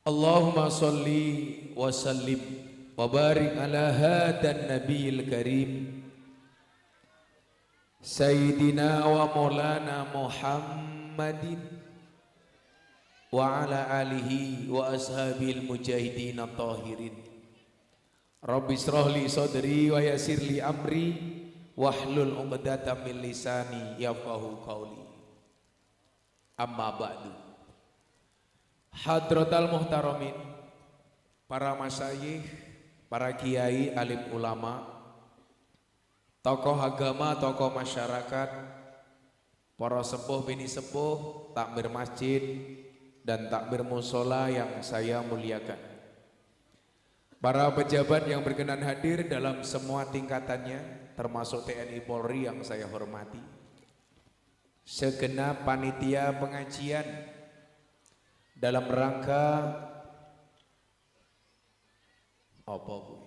Allahumma salli wa sallim wa barik ala hadan nabiyil karim Sayyidina wa maulana Muhammadin wa ala alihi wa ashabil mujahidin at-tahirin. Rabbi israh li sadri wa yassir li amri wahlul 'uqdatam min lisani yafqahu qawli. Amma ba'du. Hadratal muhtaramin, para masyayikh, para kiai, alim ulama, tokoh agama, tokoh masyarakat, para sepuh bini sepuh, takmir masjid dan takmir musola yang saya muliakan, para pejabat yang berkenan hadir dalam semua tingkatannya, termasuk TNI Polri yang saya hormati, segenap panitia pengajian dalam rangka apa Bu?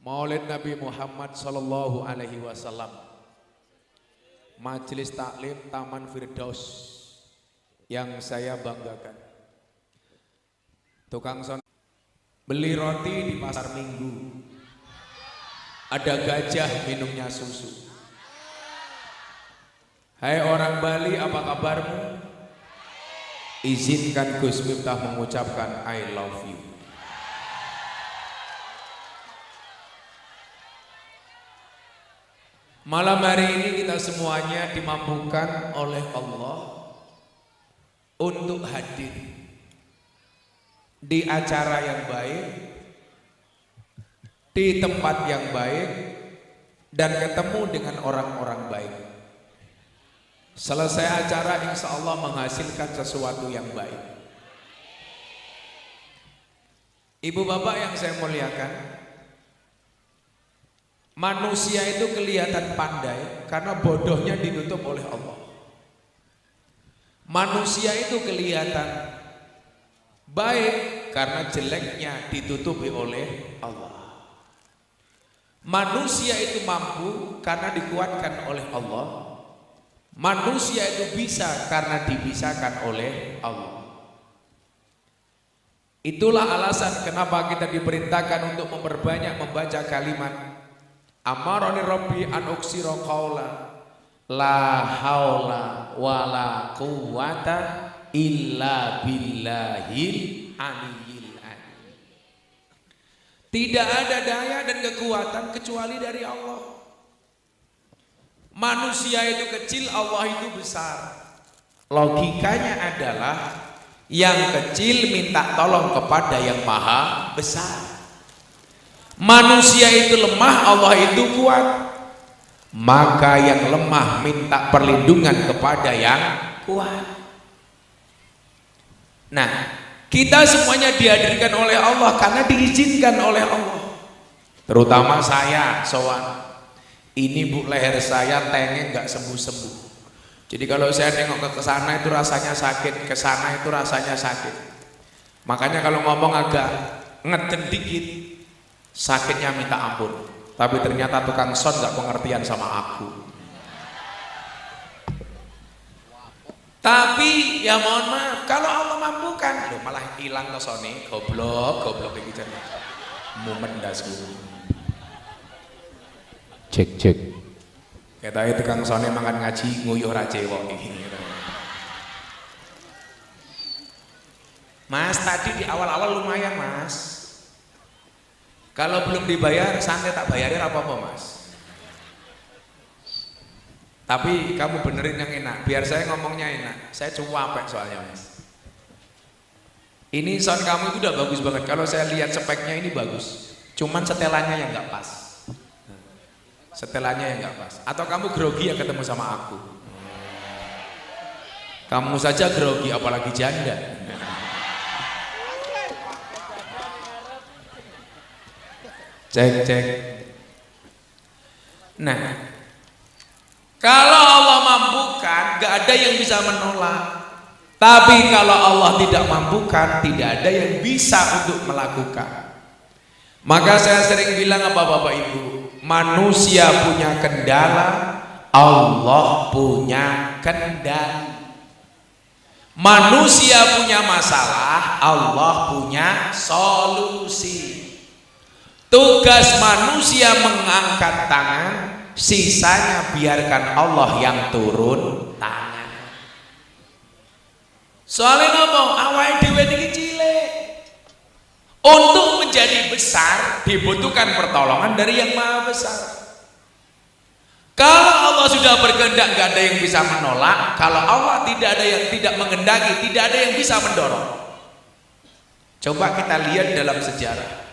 Maulid Nabi Muhammad sallallahu alaihi wasallam, Majelis Taklim Taman Firdaus yang saya banggakan. Tukang son beli roti di pasar Minggu, ada gajah minumnya susu. Hai orang Bali, apa kabarmu? Izinkan Gus Miftah mengucapkan I love you. Malam hari ini kita semuanya dimampukan oleh Allah untuk hadir di acara yang baik, di tempat yang baik, dan ketemu dengan orang-orang baik. Selesai acara insya Allah menghasilkan sesuatu yang baik. Ibu bapak yang saya muliakan, manusia itu kelihatan pandai karena bodohnya ditutup oleh Allah. Manusia itu kelihatan baik karena jeleknya ditutupi oleh Allah. Manusia itu mampu karena dikuatkan oleh Allah. Manusia itu bisa karena dibisakan oleh Allah. Itulah alasan kenapa kita diperintahkan untuk memperbanyak membaca kalimat Amaroni Rabbi an uksira qaula la haula wala quwata illa billahil aliyil alim. Tidak ada daya dan kekuatan kecuali dari Allah. Manusia itu kecil, Allah itu besar. Logikanya adalah yang kecil minta tolong kepada yang maha besar. Manusia itu lemah, Allah itu kuat. Maka yang lemah minta perlindungan kepada yang kuat. Nah, kita semuanya dihadirkan oleh Allah karena diizinkan oleh Allah. Terutama saya, sowan. Ini Bu, leher saya tengeng nggak sembuh-sembuh. Jadi kalau saya nengok ke sana itu rasanya sakit, ke sana itu rasanya sakit. Makanya kalau ngomong agak ngeden dikit, sakitnya minta ampun. Tapi ternyata tukang son nggak pengertian sama aku. Tapi ya mohon maaf, kalau Allah mampukan, loh malah hilang ke sone, goblok iki jan. Momen dasku. Cek. Ketahe tukang sone mangan ngaji nguyuh ra cewek iki. Mas, tadi di awal-awal lumayan, Mas. Kalau belum dibayar, santai tak bayarin apa-apa, Mas. Tapi kamu benerin yang enak, biar saya ngomongnya enak. Saya cuapek soalnya, Mas. Ini sound kamu itu udah bagus banget. Kalau saya lihat speknya ini bagus. Cuman setelannya yang nggak pas. Setelannya yang nggak pas. Atau kamu grogi ya ketemu sama aku. Kamu saja grogi, apalagi janda. Cek. Nah, kalau Allah mampukan, gak ada yang bisa menolak. Tapi kalau Allah tidak mampukan, tidak ada yang bisa untuk melakukan. Maka saya sering bilang apa Bapak Ibu, manusia punya kendala, Allah punya kendali. Manusia punya masalah, Allah punya solusi. Tugas manusia mengangkat tangan, sisanya biarkan Allah yang turun tangan. Soalnya ngomong awake dhewe iki cilik. Untuk menjadi besar dibutuhkan pertolongan dari yang maha besar. Kalau Allah sudah berkehendak, nggak ada yang bisa menolak. Kalau Allah tidak ada yang tidak menghendaki, tidak ada yang bisa mendorong. Coba kita lihat dalam sejarah.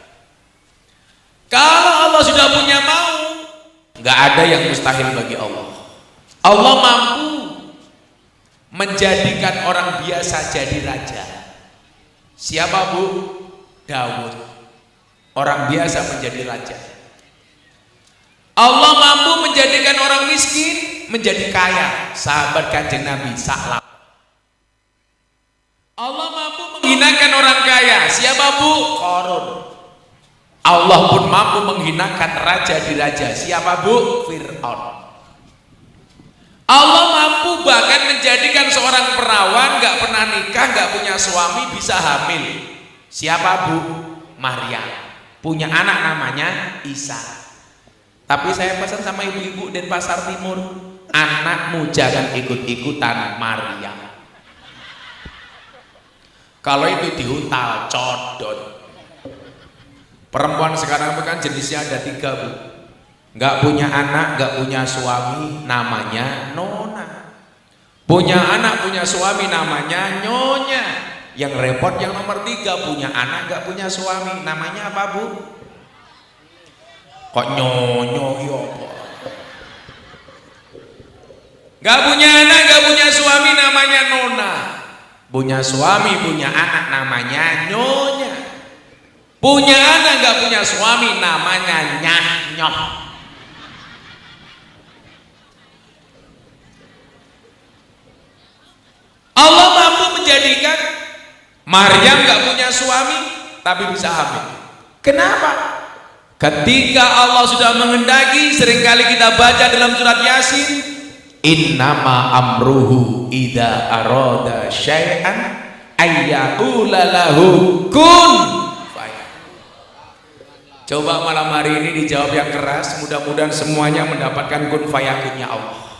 Kalau Allah sudah punya mau, nggak ada yang mustahil bagi Allah. Allah mampu menjadikan orang biasa jadi raja. Siapa Bu? Daud. Orang biasa menjadi raja. Allah mampu menjadikan orang miskin menjadi kaya. Sahabat Kanjeng Nabi Sa'lab. Allah mampu menghinakan orang kaya. Siapa Bu? Qarun. Allah pun mampu menghinakan raja di raja. Siapa Bu? Fir'aun. Allah mampu bahkan menjadikan seorang perawan gak pernah nikah, gak punya suami bisa hamil. Siapa Bu? Maryam. Punya anak namanya Isa. Tapi saya pesan sama ibu-ibu Denpasar Timur, anakmu jangan ikut-ikutan Maryam. Kalau itu diuntal, codot. Perempuan sekarang itu kan jenisnya ada 3 Bu. Nggak punya anak, nggak punya suami, namanya Nona. Punya anak, punya suami, namanya Nyonya. Yang repot yang nomor 3, punya anak, nggak punya suami, namanya apa Bu? Kok nyonyo yo? Gak punya anak, gak punya suami, namanya Nona. Punya suami, punya anak, namanya Nyonya. Punya anak, gak punya suami, namanya Nyah-nyoh. Allah mampu menjadikan Maryam gak punya suami tapi bisa hamil. Kenapa? Ketika Allah sudah menghendaki, seringkali kita baca dalam surat Yasin, innama amruhu idza arada syai'an ayyaqula lahu kun fayakun. Coba malam hari ini dijawab yang keras, mudah-mudahan semuanya mendapatkan kun fayakunnya Allah.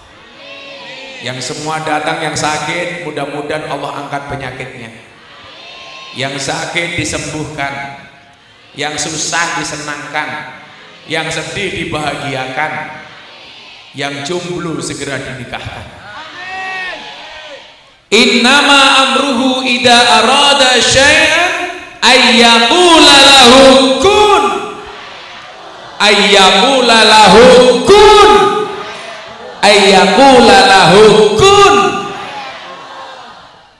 Yang semua datang yang sakit, mudah-mudahan Allah angkat penyakitnya. Yang sakit disembuhkan, yang susah disenangkan, yang sedih dibahagiakan, yang jomblo segera dinikahkan. Innama amruhu idza arada syai'an ayyaqula lahu kun, ayyaqula lahu kun, ayyaqula lahu kun.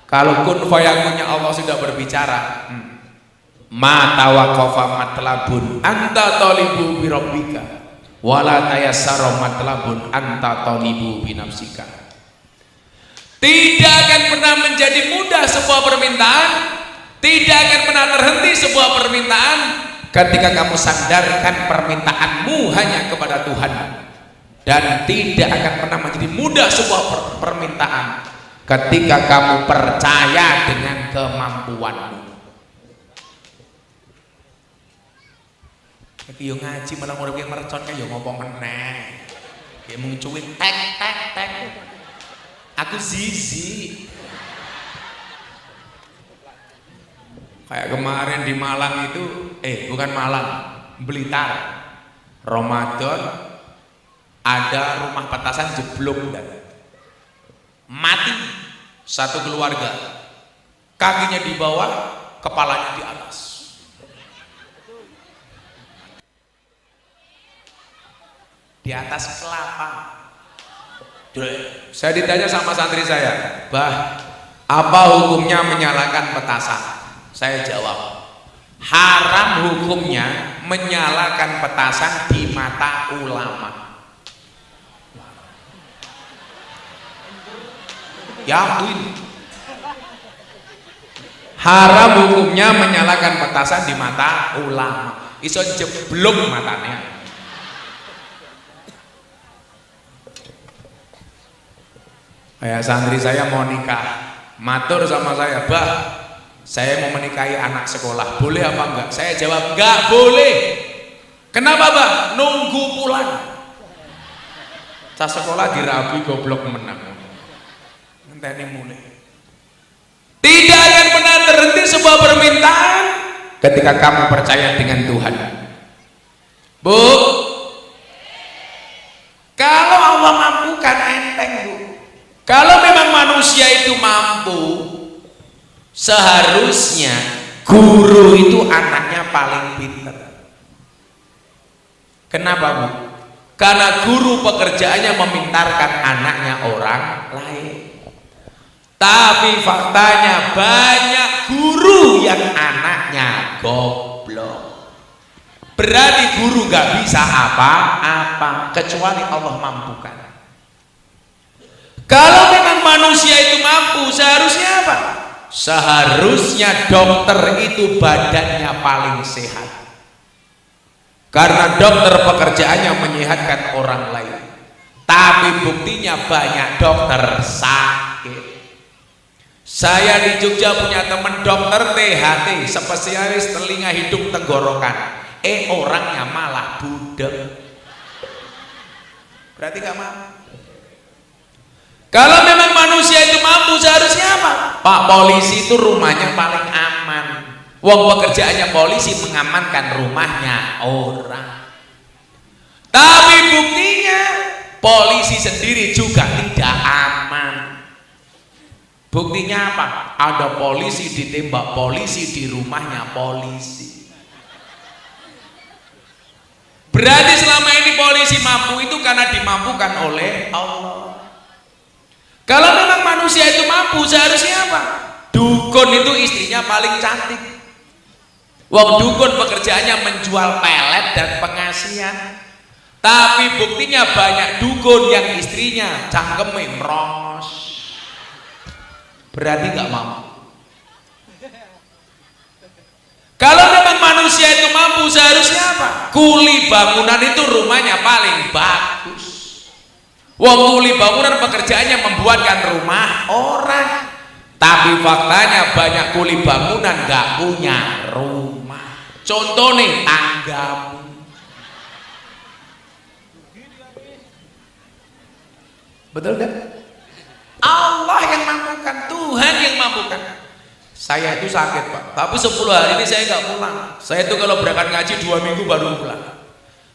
Kalau kun fayakunnya Allah sudah berbicara, ma tawaqqafa matlabun anta talibu bi rabbika wala tayassara matlabun anta talibu bi nafsika. Tidak akan pernah menjadi mudah sebuah permintaan, tidak akan pernah terhenti sebuah permintaan ketika kamu sandarkan permintaanmu hanya kepada Tuhan, dan tidak akan pernah menjadi mudah sebuah permintaan ketika kamu percaya dengan kemampuanmu. Yo ngaji malah mau yang mercon kan yo ngomong meneh. Kayak munculin tek tek tek. Aku zizi. Kayak kemarin di Malang itu, bukan Malang, Blitar. Ramadan ada rumah petasan jeblok dan mati satu keluarga. Kakinya di bawah, kepalanya di atas. Di atas kelapa. Saya ditanya sama santri saya, bah, apa hukumnya menyalakan petasan? Saya jawab, haram hukumnya menyalakan petasan di mata ulama. Yakin? Haram hukumnya menyalakan petasan di mata ulama. Iso jeblok matanya. Kayak santri saya mau nikah, matur sama saya, "Bah, saya mau menikahi anak sekolah, boleh apa enggak?" Saya jawab, "Enggak boleh." "Kenapa, Bah?" "Nunggu pulang." Cah sekolah dirabi goblok menang. Ngenteni mulai. Tidak akan pernah terhenti sebuah permintaan ketika kamu percaya dengan Tuhan. Bu, kalau Allah mampukan enteng, Bu. Kalau memang manusia itu mampu, seharusnya guru itu anaknya paling pintar. Kenapa, Bu? Karena guru pekerjaannya memintarkan anaknya orang lain. Tapi faktanya banyak guru yang anaknya goblok. Berarti guru gak bisa apa-apa kecuali Allah mampukan. Kalau memang manusia itu mampu, seharusnya apa? Seharusnya dokter itu badannya paling sehat. Karena dokter pekerjaannya menyehatkan orang lain. Tapi buktinya banyak dokter sakit. Saya di Jogja punya teman dokter THT, spesialis telinga hidung tenggorokan. Orangnya malah budek. Berarti gak mampu. Kalau memang manusia itu mampu, seharusnya apa? Pak polisi itu rumahnya paling aman. Wong pekerjaannya polisi mengamankan rumahnya orang. Tapi buktinya polisi sendiri juga tidak aman. Buktinya apa? Ada polisi ditembak polisi di rumahnya polisi. Berarti selama ini polisi mampu itu karena dimampukan oleh Allah. Kalau memang manusia itu mampu, seharusnya apa? Dukun itu istrinya paling cantik. Wong dukun pekerjaannya menjual pelet dan pengasihan. Tapi buktinya banyak dukun yang istrinya cangkeme merongos. Berarti gak mampu. Kalau memang manusia itu mampu, seharusnya apa? Kuli bangunan itu rumahnya paling bagus. Wong kuli bangunan pekerjaannya membuatkan rumah orang. Tapi faktanya banyak kuli bangunan gak punya rumah. Contoh nih, tanggamu. Betul kan? Allah yang mampukan, Tuhan yang mampukan. Saya itu sakit, Pak, tapi 10 hari ini saya gak pulang. Saya itu kalau berangkat ngaji 2 minggu baru pulang.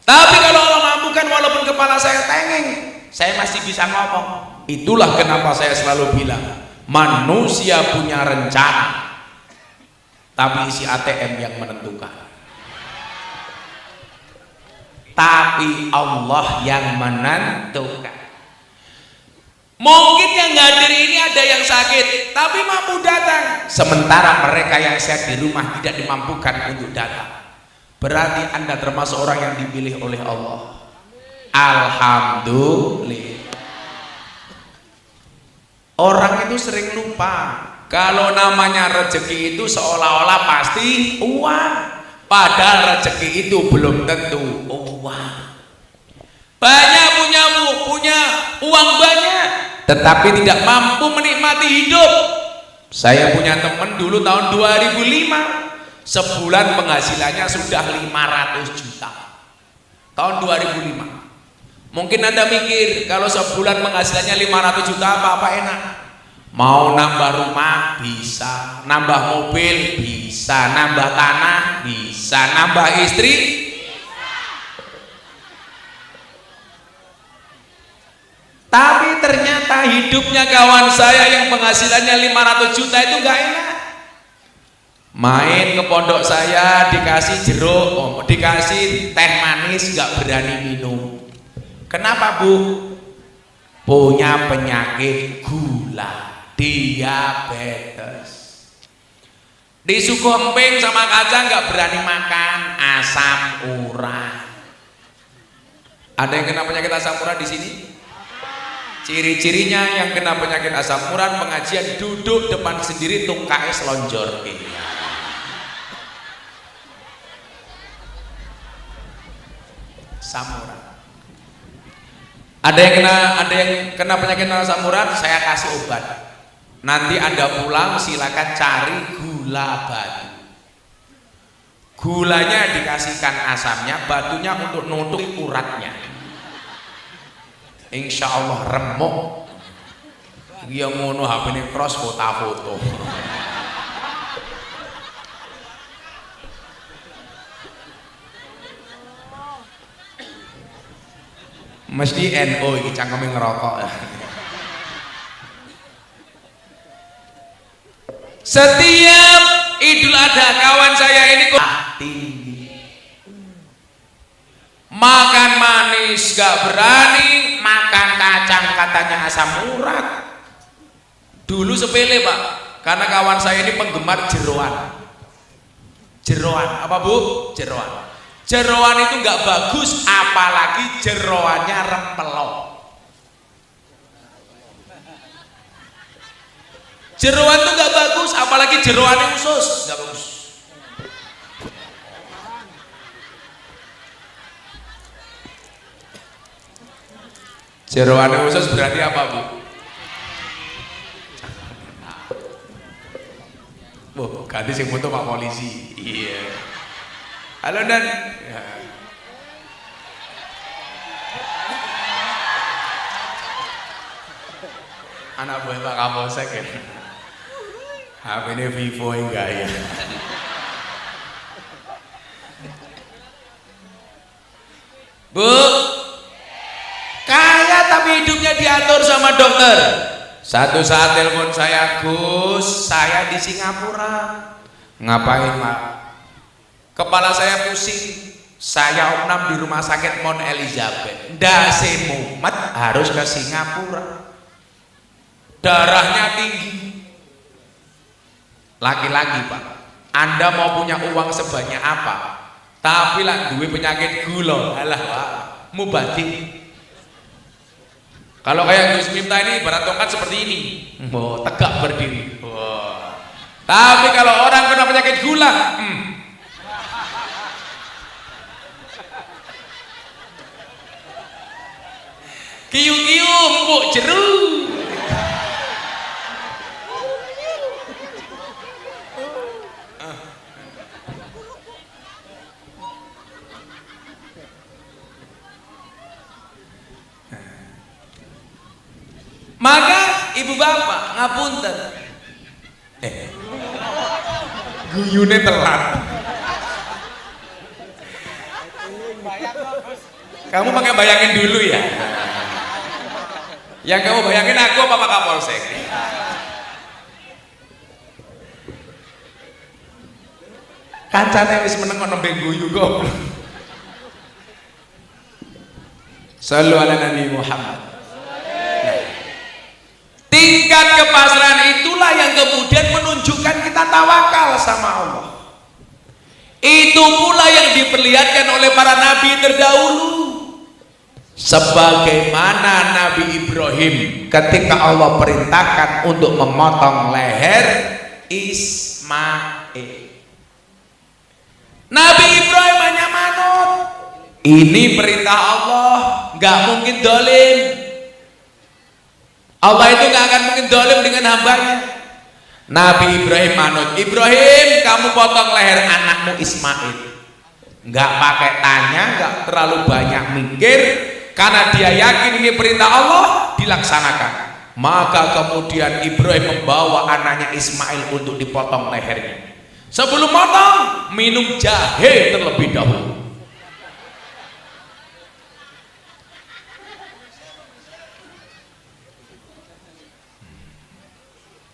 Tapi kalau Allah mampukan, walaupun kepala saya tengeng, saya masih bisa ngomong. Itulah kenapa saya selalu bilang, manusia punya rencana, tapi isi ATM yang menentukan. Tapi Allah yang menentukan. Mungkin yang hadir ini ada yang sakit, tapi mampu datang. Sementara mereka yang sehat di rumah tidak dimampukan untuk datang. Berarti Anda termasuk orang yang dipilih oleh Allah. Alhamdulillah. Orang itu sering lupa kalau namanya rezeki itu seolah-olah pasti uang, padahal rezeki itu belum tentu uang. Banyak punya uang banyak, tetapi tidak mampu menikmati hidup. Saya punya teman dulu tahun 2005, sebulan penghasilannya sudah 500 juta. Tahun 2005. Mungkin Anda mikir, kalau sebulan penghasilannya 500 juta apa enak? Mau nambah rumah bisa, nambah mobil bisa, nambah tanah bisa, nambah istri bisa. Tapi ternyata hidupnya kawan saya yang penghasilannya 500 juta itu gak enak. Main ke pondok saya dikasih jeruk, dikasih teh manis, gak berani minum. Kenapa, Bu? Punya penyakit gula, diabetes. Di suku emping sama kacang gak berani makan, asam urat. Ada yang kena penyakit asam urat di sini? Ciri-cirinya yang kena penyakit asam urat, pengajian duduk depan sendiri, tungkae selonjor. Asam urat. Ada yang kena penyakit asam urat, saya kasih obat. Nanti Anda pulang silakan cari gula batu. Gulanya dikasihkan asamnya, batunya untuk nutup uratnya. Insya Allah remuk. Yang ngono HP ini cross foto-foto. Mesti NO iki cangkeme ngerokok. Setiap Idul Adha kawan saya ini kok tinggi. Makan manis gak berani, makan kacang katanya asam urat. Dulu sepele Pak, karena kawan saya ini penggemar jeroan. Jeroan, apa Bu? Jeroan. Jeroan itu nggak bagus, apalagi jeroannya rempelok. Jeroan itu nggak bagus, apalagi jeroannya usus, nggak bagus. Jeroannya usus berarti apa Bu? Bu, ganti sing foto Pak Polisi. Iya. Halo Dan. Ya. Anak buah Pak Kapolsek ya. HP ini Vivo enggak ya. Bu, kaya tapi hidupnya diatur sama dokter. Satu saat telepon saya, Gus, saya di Singapura. Ngapain Pak? Kepala saya pusing, saya opnam di rumah sakit Mount Elizabeth. Dase mumet harus ke Singapura. Darahnya tinggi. Laki-laki Pak, Anda mau punya uang sebanyak apa? Tapi lah duwe penyakit gula, alah Pak, mubadi. Kalau kayak Gus Miftah ini ibarat tongkat seperti ini, tegak berdiri. Tapi kalau orang kena penyakit gula, kiu-kiu empuk jeruk. Maka ibu bapak ngapunten. Guyune telat. Kamu pakai bayangin dulu ya. Yang kamu bayangin aku apa Pak Kapolsek? Kancane wis meneng kok nembe guyu kok. Sallu ala Nabi Muhammad. Tingkat kepasrahan itulah yang kemudian menunjukkan kita tawakal sama Allah. Itu pula yang diperlihatkan oleh para nabi terdahulu. Sebagaimana Nabi Ibrahim ketika Allah perintahkan untuk memotong leher Ismail. Nabi Ibrahim hanya manut. Ini perintah Allah, nggak mungkin dolim. Allah itu nggak akan mungkin dolim dengan hambanya. Nabi Ibrahim manut. Ibrahim, kamu potong leher anakmu Ismail. Nggak pakai tanya, nggak terlalu banyak mikir, karena dia yakin ini perintah Allah, dilaksanakan. Maka kemudian Ibrahim membawa anaknya Ismail untuk dipotong lehernya. Sebelum potong, minum jahe terlebih dahulu.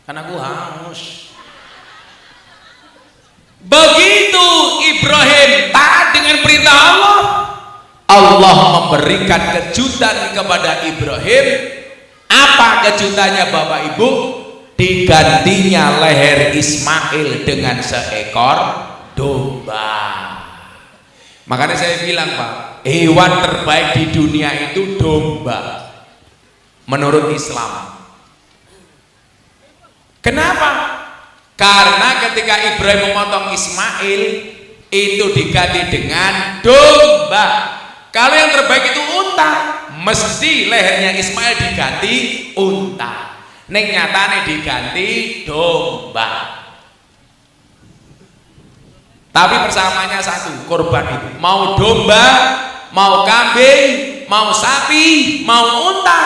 Karena aku haus. Begitu Ibrahim taat dengan perintah Allah, Allah memberikan kejutan kepada Ibrahim. Apa kejutannya Bapak Ibu? Digantinya leher Ismail dengan seekor domba. Makanya saya bilang Pak, hewan terbaik di dunia itu domba menurut Islam. Kenapa? Karena ketika Ibrahim memotong Ismail itu diganti dengan domba. Kalau yang terbaik itu unta, mesti lehernya Ismail diganti unta. ning nyatane diganti domba. Tapi persamaannya satu, korban itu mau domba, mau kambing, mau sapi, mau unta,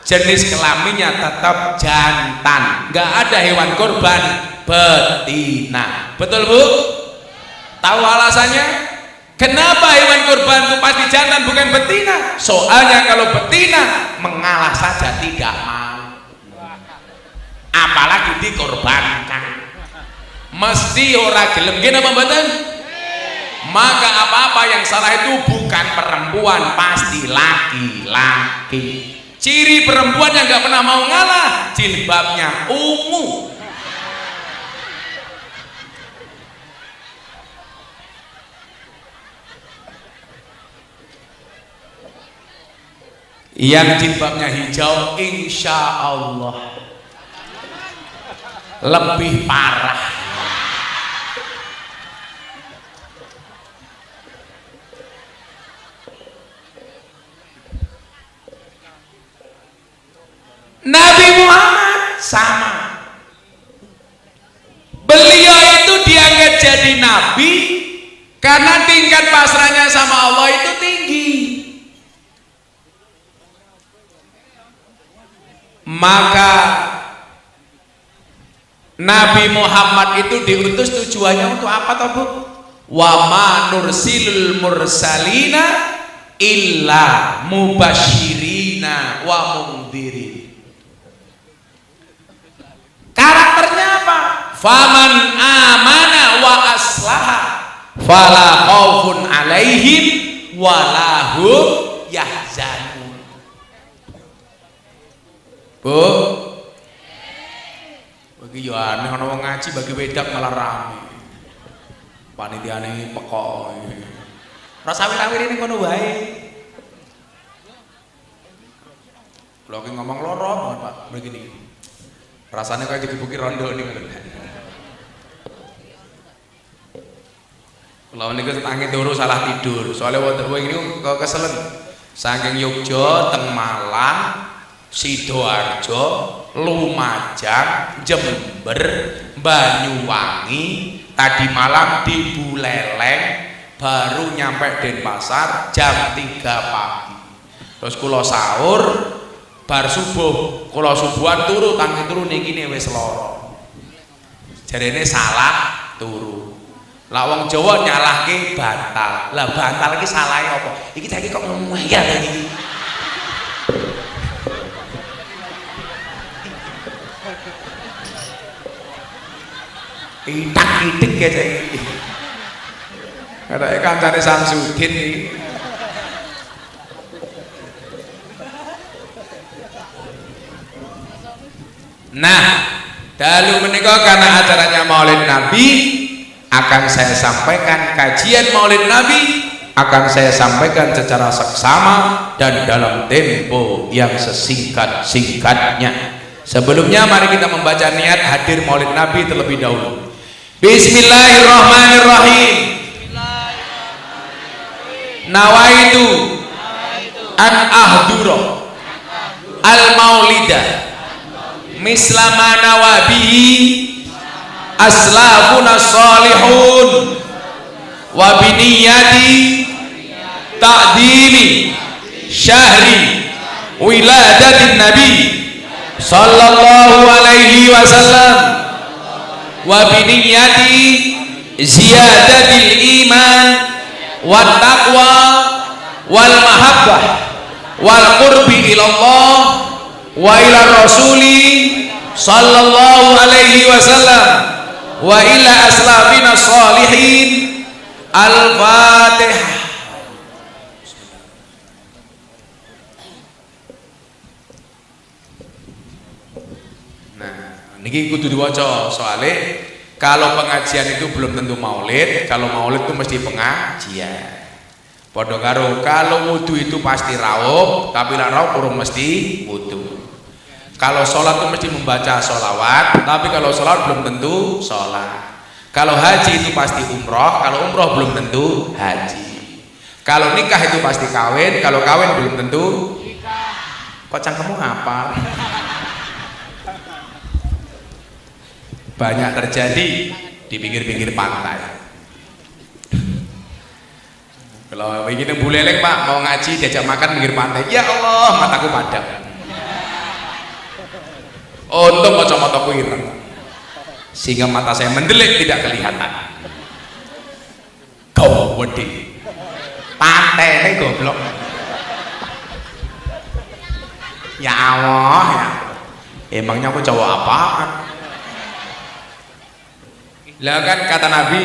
jenis kelaminnya tetap jantan, nggak ada hewan korban betina. Betul Bu? Tahu alasannya? Kenapa hewan korban itu pasti jantan bukan betina? Soalnya kalau betina mengalah saja tidak mau, apalagi dikorbankan. Mesti ora gelem gini apa mboten? Maka apa-apa yang salah itu bukan perempuan, pasti laki-laki. Ciri perempuan yang nggak pernah mau ngalah, jilbabnya ungu. Yang jilbabnya hijau insya Allah lebih parah. Nabi Muhammad sama, beliau itu diangkat jadi nabi karena tingkat pasrahnya sama Allah itu tinggi. Maka Nabi Muhammad itu diutus tujuannya untuk apa toh Bu? Wa ma nursilul mursalina illa mubasyirina wa mundhirin. Karakternya apa? Faman amana wa aslaha fala khaufun alaihim walahum yahzanun. Bu, bagi yo aneh ana wong ngaji bagi wedak malah rame. Panitiane pekok. Rasa awir-awir ini kono wae. Lho ki ngomong loro banget Pak, begini. Rasanya kayak digebuki rondo nih. Kalau niku tangi turu salah tidur. Soalnya waktu ini keselen. Saking Yogyo, teng Malang, Sidoarjo, Lumajang, Jember, Banyuwangi, tadi malam di Buleleng, baru nyampe Denpasar jam 3 pagi. Terus kula sahur, bar subuh, kula subuhan turu, tangi turu niki wis lara. Jarene salah turu. Lah wong Jawa nyalahke bantal. Lah bantal iki salahe apa? Iki saiki kok ngeyel iki. Itak-itik ya saiki. Kadake kancane Samsudin iki. Nah, dalu menika karena acaranya Maulid Nabi, akan saya sampaikan kajian Maulid Nabi, akan saya sampaikan secara seksama dan dalam tempo yang sesingkat-singkatnya. Sebelumnya mari kita membaca niat hadir Maulid Nabi terlebih dahulu. Bismillahirrahmanirrahim. Nawaitu an ahdura al maulidah mislama nawabihi aslafuna salihun wa biniyati ta'dili syahri wiladatin nabi sallallahu alaihi wasallam wa biniyati ziyadatil iman wat taqwa wal mahabbah wal qurbi ilallah wa ila rasuli sallallahu alaihi wasallam wa ila aslafina salihin. Al-Fatihah. Nah, niki kudu diwaca soalnya kalau pengajian itu belum tentu maulid, kalau maulid itu mesti pengajian. Padha karo kalau wudu itu pasti raup, tapi lah raup urung mesti wudu. Kalau sholat itu mesti membaca sholawat, tapi kalau sholat belum tentu sholat. Kalau haji itu pasti umroh, kalau umroh belum tentu haji. Kalau nikah itu pasti kawin, kalau kawin belum tentu nikah. Kok cangkemmu apa? banyak terjadi di pinggir-pinggir pantai. Kalau begini Bu Leleng Pak mau ngaji diajak makan pinggir pantai, ya Allah mataku padam. Untung kacamataku ireng sehingga mata saya mendelik tidak kelihatan. Kau wedi pantai ini goblok. Ya Allah ya. Emangnya aku cowok apaan? Lah kan kata Nabi,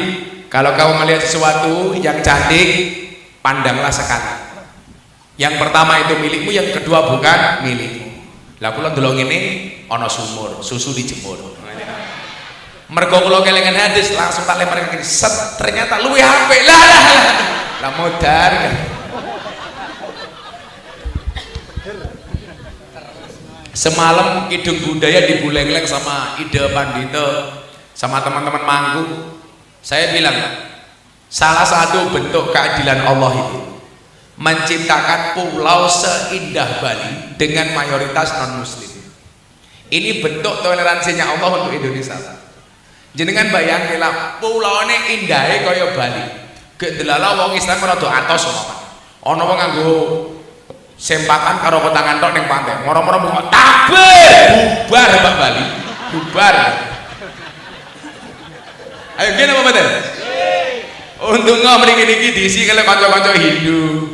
kalau kamu melihat sesuatu yang cantik, pandanglah sekali. Yang pertama itu milikmu, yang kedua bukan milikmu. Lah kula ndelok ngene ana sumur, susu dijemur. Mergo kula kelingan hadis langsung tak lempar ngene, set ternyata luwih apik. Lah modar. Semalam Kidung Budaya di Buleleng sama Ida Pandito sama teman-teman mangku, saya bilang salah satu bentuk keadilan Allah itu menciptakan pulau seindah Bali dengan mayoritas non muslim. Ini bentuk toleransinya Allah untuk Indonesia. Jenengan bayangkanlah pulau ini indahnya kaya Bali, gendelala wong Islam rada atos ana wong nganggo sempakan karo petangan tok ning pantai, moro-moro mbok takbir, bubar Pak Bali, bubar. Ayo gini apa betul? Untungnya mriki niki diisi kali kanca-kanca Hindu.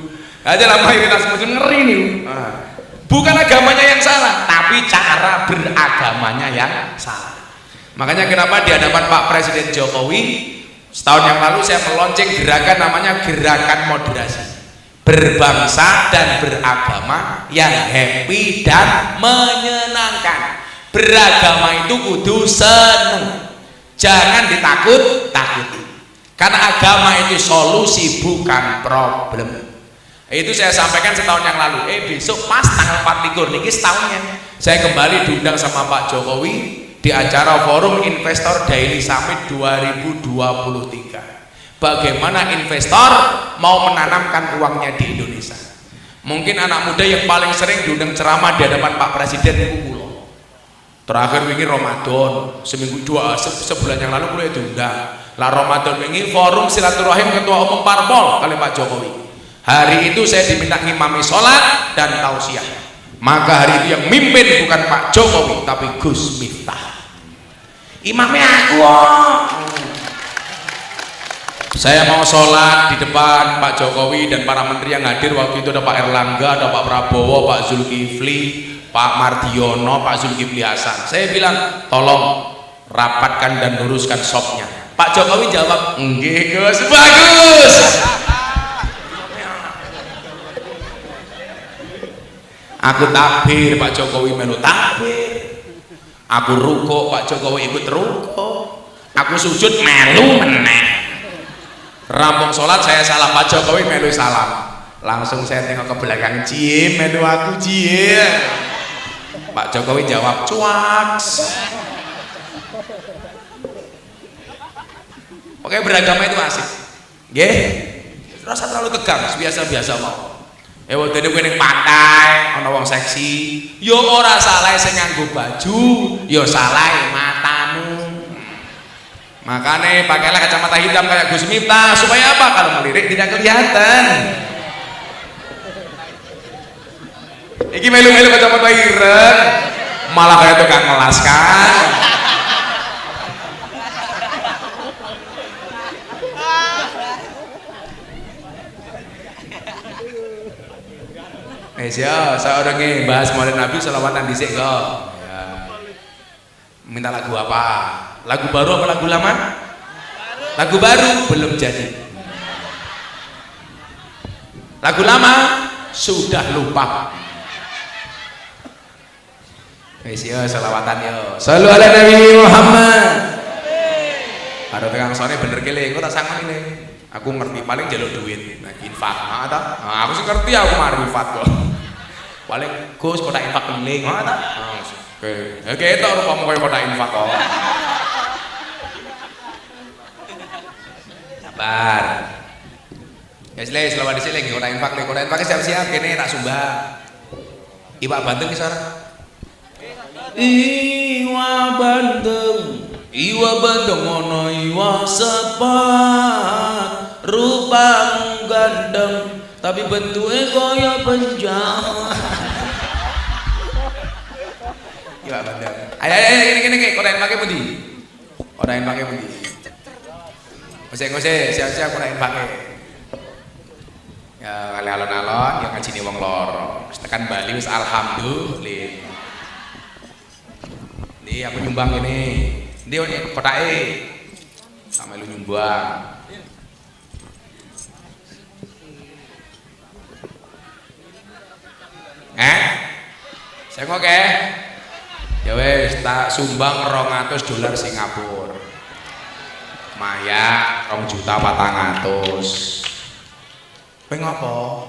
Aja lah mayoritas muslim ngeri nih. Bukan agamanya yang salah, tapi cara beragamanya yang salah. Makanya kenapa di hadapan Pak Presiden Jokowi setahun yang lalu saya melonceng gerakan namanya Gerakan Moderasi, berbangsa dan beragama yang happy dan menyenangkan. Beragama itu kudu seneng, jangan ditakut-takuti, karena agama itu solusi bukan problem. Itu saya sampaikan setahun yang lalu. Besok pas tanggal 24 niki setahunnya saya kembali diundang sama Pak Jokowi di acara Forum Investor Daily Summit 2023. Bagaimana investor mau menanamkan uangnya di Indonesia. Mungkin anak muda yang paling sering diundang ceramah di hadapan Pak Presiden itu kula. Terakhir wingi Ramadan, seminggu dua sebulan yang lalu kula diundang. Lah Ramadan wingi forum silaturahim ketua umum parpol kali Pak Jokowi. Hari itu saya diminta ngimami sholat dan tausiah. Maka hari itu yang mimpin bukan Pak Jokowi tapi Gus Miftah. Imamnya aku. Saya mau sholat di depan Pak Jokowi dan para menteri yang hadir waktu itu, ada Pak Erlangga, ada Pak Prabowo, Pak Zulkifli, Pak Mardiono, Pak Zulkifli Hasan. Saya bilang tolong rapatkan dan luruskan sopnya. Pak Jokowi jawab, nggih Gus, bagus. Aku takbir, Pak Jokowi melu takbir. Aku rukuk, Pak Jokowi ikut rukuk. Aku sujud melu meneh. Rampung sholat saya salam, Pak Jokowi melu salam. Langsung saya tengok ke belakang, cie melu aku cie. Pak Jokowi jawab cuaks. Oke, beragama itu asik. Nggih. Rasa terlalu tegang, biasa-biasa mau. Waktu itu ning pantai ana wong seksi, yo ora salah sing nganggo baju, yo salah matamu. Makanya pakailah kacamata hitam kayak Gus Miftah supaya apa? Kalau melirik tidak kelihatan. Iki melu-melu kacamata ireng, malah kayak tukang ngelas kan. Ya, saya orangnya bahas Maulid Nabi selawatan dhisik kok. Ya. Minta lagu apa? Lagu baru apa lagu lama? Lagu baru belum jadi. Lagu lama sudah lupa. Ya, selawatan yo. Shallu ala Nabi Muhammad. Ada tegang sone bener kele, kok tak sangoni ini. Aku ngerti paling jaluk duit, nah, infak. Nah, aku sih ngerti aku marifat kok. Paling Gus kotak infak keling, ngono ta? Oke, itu rupamu koyo kotak infak kok. Sabar. Ya sile selawat dhisik lagi kotak infak, kotak infak siap-siap kene tak sumbang. Iwak Bandeng ki sora? Iwak Bandeng. Iwa bandeng ono iwa sepat, rupamu gandeng tapi bentuknya kaya penjama. Iwa bandeng. Ayo gini kodain pakai budi. Kodain pakai budi. Ngose siap-siap kodain pakai. Ya kali alon-alon yang ngajini wong loro. Tekan Bali wis alhamdulillah. Nih aku nyumbang ini. Dia kotake sama lu nyumbang. Saya ngoke. Ya wes tak sumbang $200 Singapura. Maya 2.400.000. Kowe ngopo?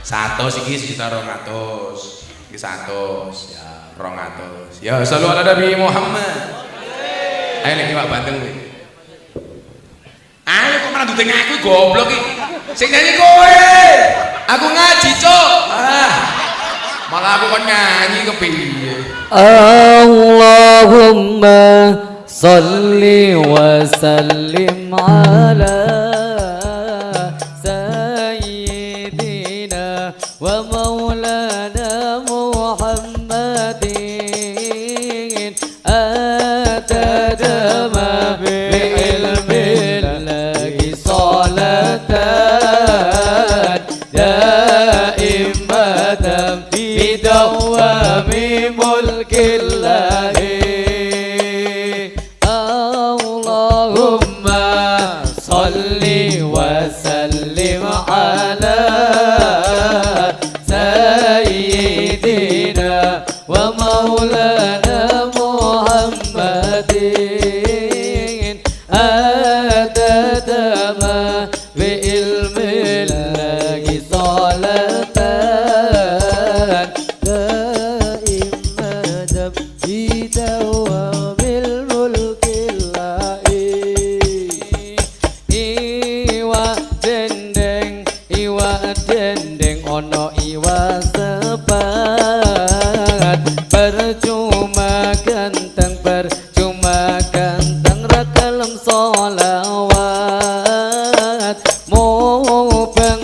100 iki 1.200.000. Iki 100 ya. 200. Ya selalu ala Nabi Muhammad. Ayo nek Pak Bandeng kuwi. Ayo kok malah dudeng aku goblok iki. Sing nyanyi kowe. Aku ngaji, Cuk. Malah aku kon nyanyi kepiye. Allahumma shalli wa sallim ala sayyidina wa maulana Muhammadin atadama bi'ilmillahi salatan daimatan bidawami mulkillahi. Allahumma salli wa sallim ala sayyidina wa maulana Muhammadin adadama bi'ilmillahi salatan daimatan bidawamil mulkillahi. Iwa dendeng ono iwa sepat, percuma ganteng rakalem solawat, mubeng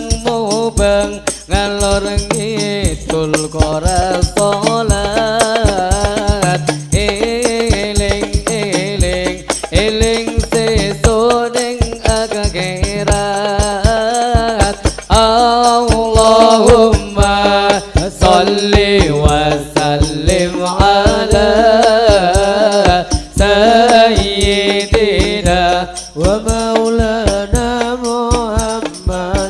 ngalor ngidul kora solat, eling sesoning akhirat. Allahumma salli wa sallim ala sayyidina wa maulana Muhammadin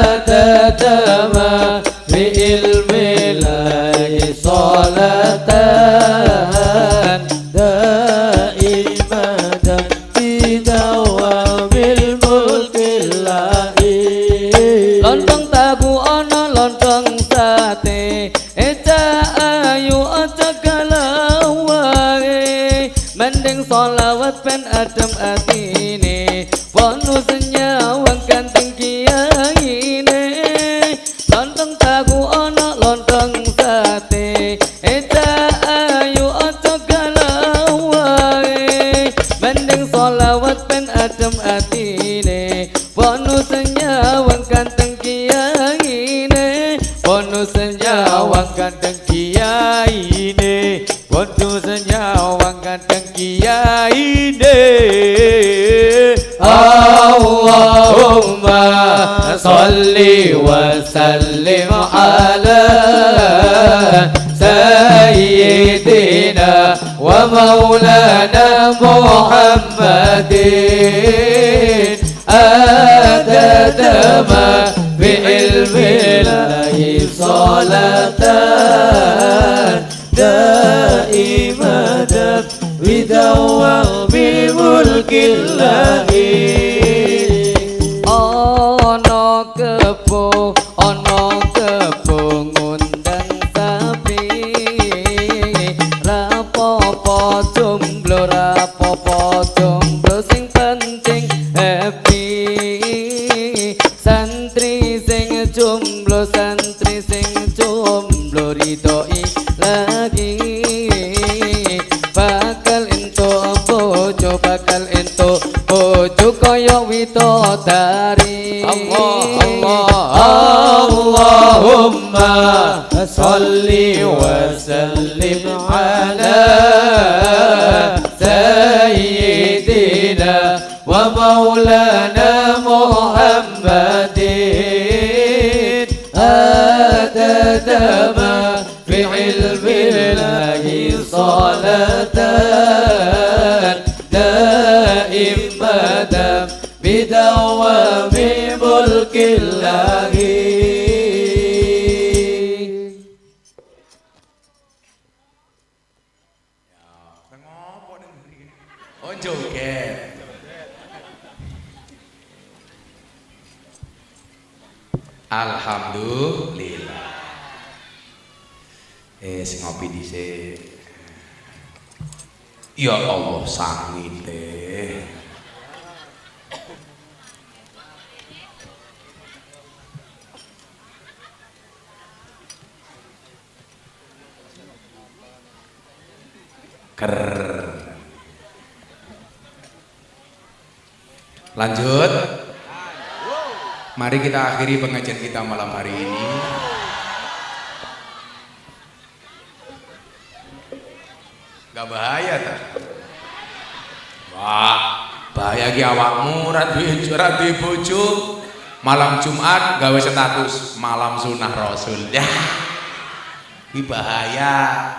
atadama bi'ilmillahi salatan daimatan bidawamil mulkillahi. Lontong tabu ono lontong sate, eca ayu aja galawae, mending solawat pen adem atine, bonus nyawang ganteng kiyaine. Lontong tabu ono lontong sate, eca ayu aja galawae, mending solawat pen adem atine, bonus nyawang ganteng kiyaine, bonus nyawang ganteng kiyaine, bonus nyawang ganteng kiyaine. Allahumma salli wa sallim ala sayyidina wa maulana Muhammadin adadama bi'ilmillahi salatan daimatan bidawami mulkillahi. Ono kepo ngundang sapi, rapopo jomblo sing penting happy. Santri sing jomblo dari Allahumma salli wa sallim ala sayyidina wa maulana Muhammadin adadama fi ilmillahi salatan daimatan bidawami mulkillahi. Oh joget. Alhamdulillah. Sing ngopi dhisik. Ya Allah sangite. Lanjut. Mari kita akhiri pengajian kita malam hari ini. Gak bahaya tak? Wah, bahaya ki awakmu ra duwe bojo. Malam Jumat gawe status malam sunah Rasul. Ya. Ki bahaya.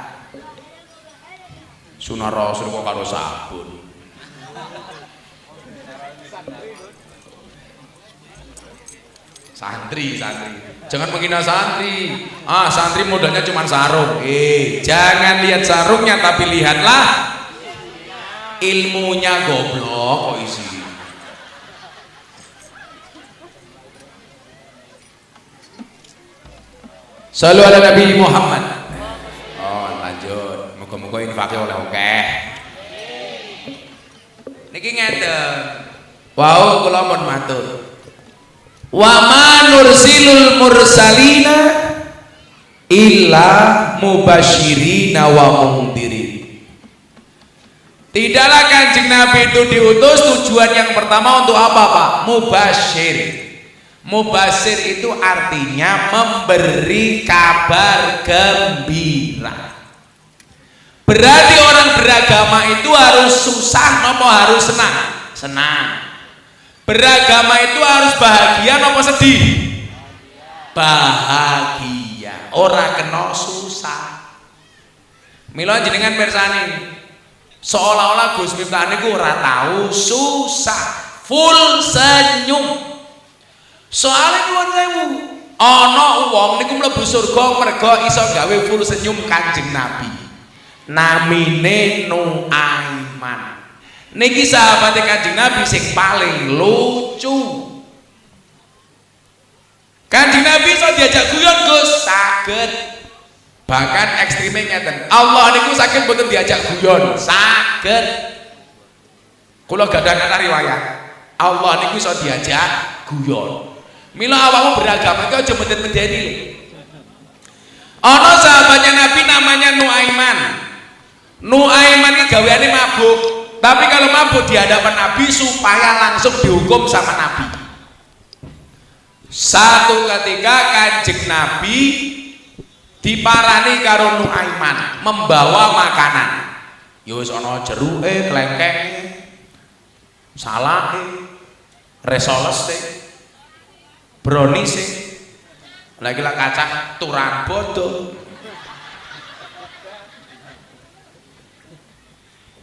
Sunah Rasul kok karo sabun. Santri, jangan menghina santri. Santri modalnya cuma sarung. Jangan lihat sarungnya, tapi lihatlah ilmunya. Goblok kok isi. Shallu ala Nabi Muhammad. Lanjut. Moga-moga infaknya oleh oke. Niki ngeten. Wau kula pun matur. Wa ma nursilul mursalina illa mubasyirina wa mundhirin. Tidaklah Kanjeng Nabi itu diutus tujuan yang pertama untuk apa, Pak? Mubasyir. Mubasyir itu artinya memberi kabar gembira. Berarti orang beragama itu harus susah apa harus senang? Senang. Beragama itu harus bahagia apa sedih? Bahagia. Ora kena susah. Mila jenengan mirsani, seolah-olah Gus Miftah niku ora tahu susah, full senyum. Soalnya nuwun sewu, ana wong niku mlebu surga mergo iso gawe full senyum Kanjeng Nabi. Namine Nuaiman. Niki sahabatnya Kanjeng Nabi sing paling lucu. Kanjeng Nabi iso diajak guyon Gus, saged. Bahkan ekstreme ngeten. Allah niku saged mboten diajak guyon, saged. Kula gadah kata riwayat. Allah niku iso diajak guyon. Mila awakmu beragama iki aja meden-medeni. Ana sahabatnya Nabi namanya Nuaiman. Nuaiman iki gaweane mabuk. Tapi kalau mabuk di hadapan Nabi supaya langsung dihukum sama Nabi. Satu ketika Kanjeng Nabi diparani karo Nuaiman membawa makanan. Ya wis ana jeruke, klengkeng, salake, resolese, brownies, lagi lah kacang turang bodoh.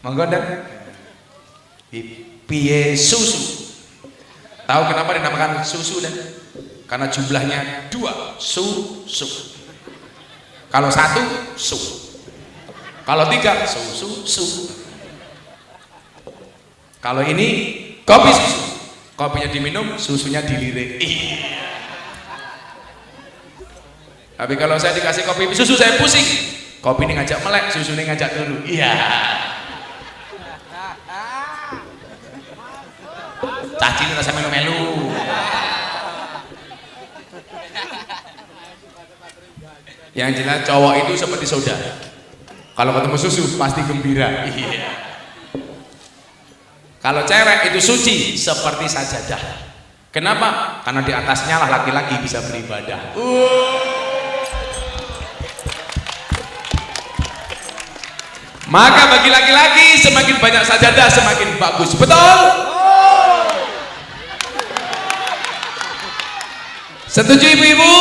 Monggo dan piye susu. Tahu kenapa dinamakan susu dan? Karena jumlahnya 2, susu. Kalau 1 su. Kalau 3 susu. Kalau ini kopi susu. Kopinya diminum, susunya dilirik. Tapi kalau saya dikasih kopi susu saya pusing. Kopi ini ngajak melek, susu ini ngajak turu. Iya. Caci rasa melu-melu. Yang jelas cowok itu seperti saudara. Kalau ketemu susu pasti gembira. Iya. Kalau cewek itu suci seperti sajadah. Kenapa? Karena di atasnya lah laki-laki bisa beribadah. Maka bagi laki-laki semakin banyak sajadah semakin bagus. Betul? Setuju ibu-ibu?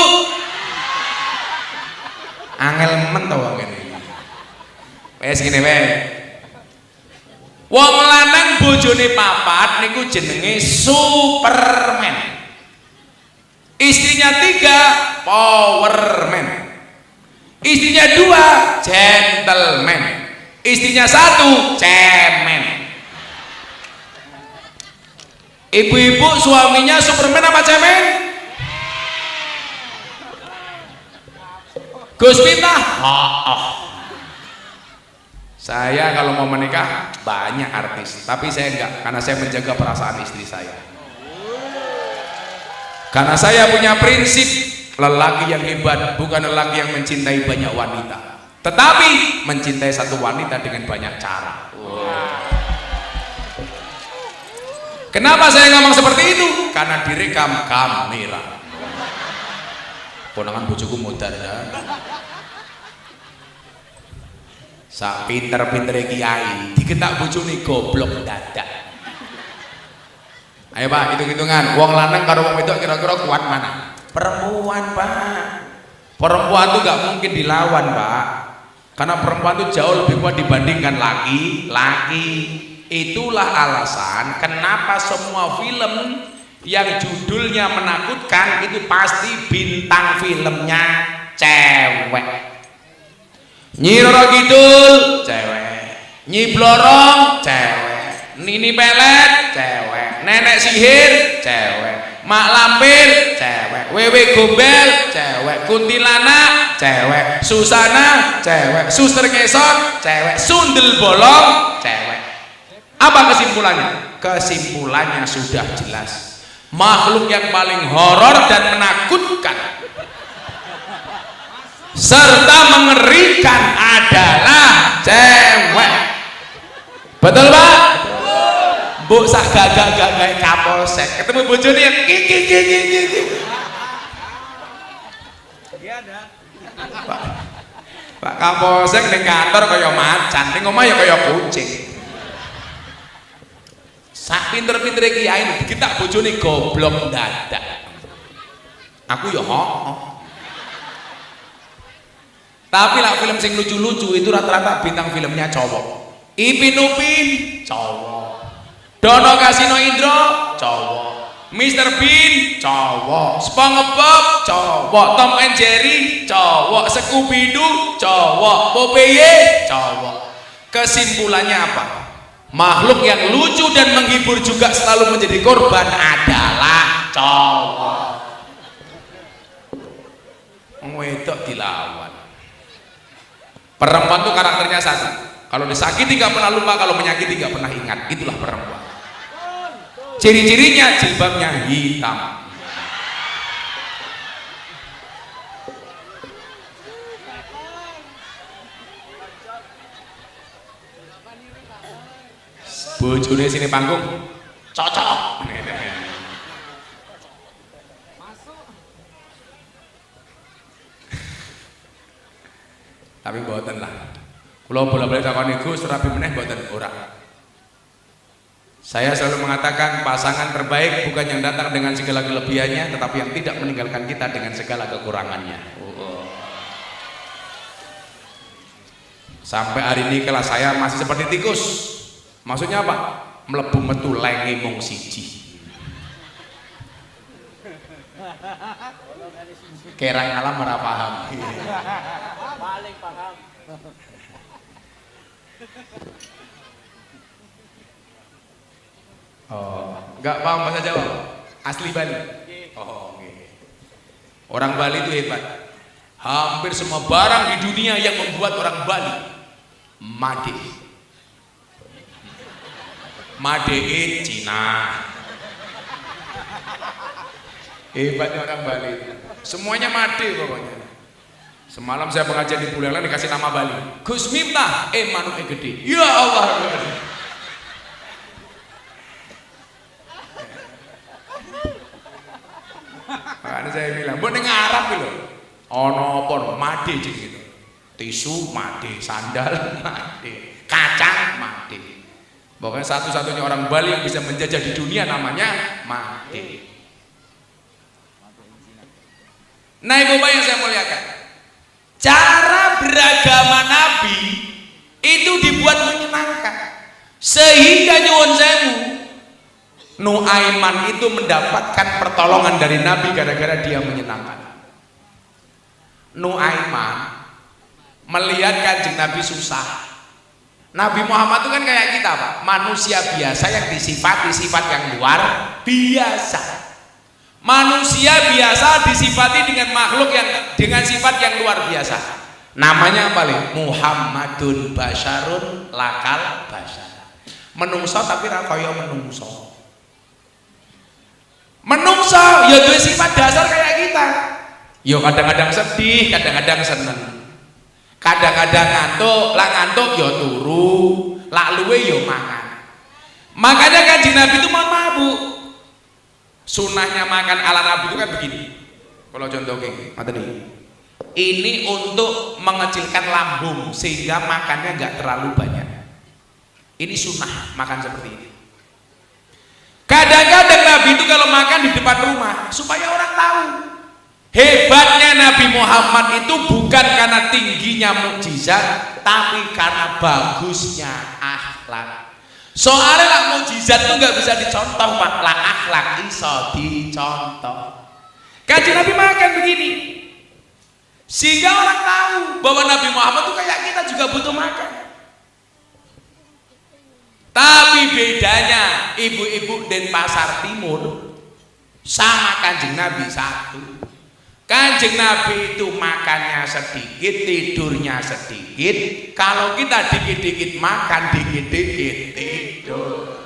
Angel men to wong ngene. Wes ngene wae. Wong lanang bojone papat niku jenenge Superman. Istrinya 3 Powerman. Istrinya 2 Gentleman. Istrinya 1 cemen. Ibu-ibu suaminya Superman apa cemen? Gus Miftah. Saya kalau mau menikah banyak artis, tapi saya enggak, karena saya menjaga perasaan istri saya. Karena saya punya prinsip, lelaki yang hebat bukan lelaki yang mencintai banyak wanita, tetapi mencintai satu wanita dengan banyak cara. Kenapa saya ngomong seperti itu? Karena direkam kamera. Konangan bojoku modar ya. Sak pinter-pintere kiai diketak bojone goblok dadak. Ayo Pak, hitung-hitungan. Wong lanang karo wong wedok kira-kira kuat mana? Perempuan, Pak. Perempuan tuh gak mungkin dilawan, Pak. Karena perempuan tuh jauh lebih kuat dibandingkan laki-laki. Itulah alasan kenapa semua film yang judulnya menakutkan itu pasti bintang filmnya cewek. Nyi Roro Kidul cewek, Nyi Blorong cewek, Nini Pelet cewek, Nenek Sihir cewek, Mak Lampir cewek, Wewe Gombel cewek, Kuntilanak cewek, Susana cewek, Suster Ngesot cewek, Sundel Bolong cewek. Apa kesimpulannya? Kesimpulannya sudah jelas. Makhluk yang paling horor dan menakutkan serta mengerikan adalah cewek. Betul Pak? Mbok sak gagak-gagak kapolsek ketemu bojone yang Pak Kapolsek ning kantor kaya macan, ning omah ya kaya kucing. Sak pinter-pintere kiai kita bojone goblok dadak. Aku ya tapi lah film sing lucu-lucu itu rata-rata bintang filmnya cowok. Ipin Upin cowok, Dono Kasino Indro cowok, Mr. Bean cowok, SpongeBob cowok, Tom and Jerry cowok, Scooby Doo cowok, Popeye cowok. Kesimpulannya apa? Makhluk yang lucu dan menghibur juga selalu menjadi korban adalah cowok. Wedok dilawan. Perempuan itu karakternya satu. Kalau disakiti gak pernah lupa, kalau menyakiti gak pernah ingat. Itulah perempuan. Ciri-cirinya jilbabnya hitam. Bojone sini panggung cocok. Tapi mboten lah. Kula bola-bali takoni Gus rabi meneh mboten ora. Saya selalu mengatakan pasangan terbaik bukan yang datang dengan segala kelebihannya, tetapi yang tidak meninggalkan kita dengan segala kekurangannya. Sampai hari ini kelas saya masih seperti tikus. Maksudnya apa? Mlebu metu lenge mung siji. Kerang alam ora paham. Paling paham. Oh, enggak paham bahasa Jawa? Asli Bali? Oh, oke. Orang Bali itu hebat. Hampir semua barang di dunia yang membuat orang Bali made. Made in Cina. Hebatnya orang Bali. Semuanya made pokoknya. Semalam saya pengajian di Buleleng dikasih nama Bali. Gus Miftah, manuknya gede. Ya Allah. Makanya saya bilang, "Mbok ning Arab iki lho. Ana apa made gitu. Tisu made, sandal made, kacang made. Pokoknya satu-satunya orang Bali yang bisa menjajah di dunia namanya made. Nah, Ibu Bapak yang saya muliakan, cara beragama Nabi itu dibuat menyenangkan sehingga nyuwun sewu Nuaiman itu mendapatkan pertolongan dari Nabi gara-gara dia menyenangkan. Nuaiman melihat Kanjeng Nabi susah. Nabi Muhammad itu kan kayak kita, Pak, manusia biasa yang disifati sifat yang luar biasa. Manusia biasa disifati dengan makhluk yang dengan sifat yang luar biasa. Namanya apa nih? Muhammadun basyarun lakal basyar. Menungso tapi ra kaya menungso. Menungso ya duwe sifat dasar kayak kita. Yo kadang-kadang sedih, kadang-kadang seneng. Kadang-kadang ngantuk, lah ngantuk yo turu, lah luwe yo mangan. Makanya Kanjeng Nabi itu mohon maaf, Bu. Sunahnya makan ala Nabi itu kan begini. Kalau contoh kayak ini untuk mengecilkan lambung sehingga makannya nggak terlalu banyak. Ini sunnah makan seperti ini. Kadang-kadang Nabi itu kalau makan di depan rumah supaya orang tahu hebatnya Nabi Muhammad itu bukan karena tingginya mukjizat, tapi karena bagusnya akhlak. Soalnya lah mukjizat itu nggak bisa dicontoh, Pak. Lah akhlak iso dicontoh. Kanjeng Nabi makan begini sehingga orang tahu bahwa Nabi Muhammad itu kayak kita juga butuh makan. Tapi bedanya ibu-ibu Denpasar Timur sama Kanjeng Nabi satu. Kanjeng Nabi itu makannya sedikit, tidurnya sedikit. Kalau kita dikit-dikit makan, dikit-dikit tidur.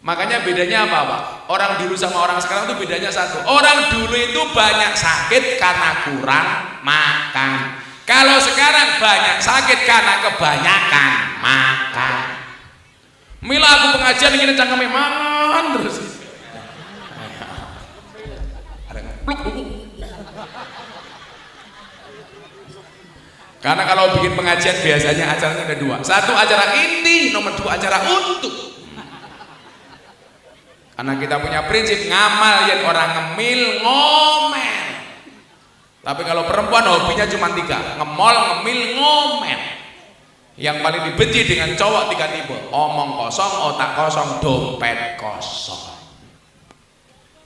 Makanya bedanya apa, Pak? Orang dulu sama orang sekarang itu bedanya satu. Orang dulu itu banyak sakit karena kurang makan. Kalau sekarang banyak sakit karena kebanyakan makan. Mila aku pengajian ini cangkeme mangan terus. Karena kalau bikin pengajian biasanya acaranya ada dua. Satu acara inti, nomor dua acara untuk. Karena kita punya prinsip ngamal yang orang ngemil ngomel. Tapi kalau perempuan hobinya cuma tiga, ngemol, ngemil, ngomel. Yang paling dibenci dengan cowok tiga tipe: omong kosong, otak kosong, dompet kosong.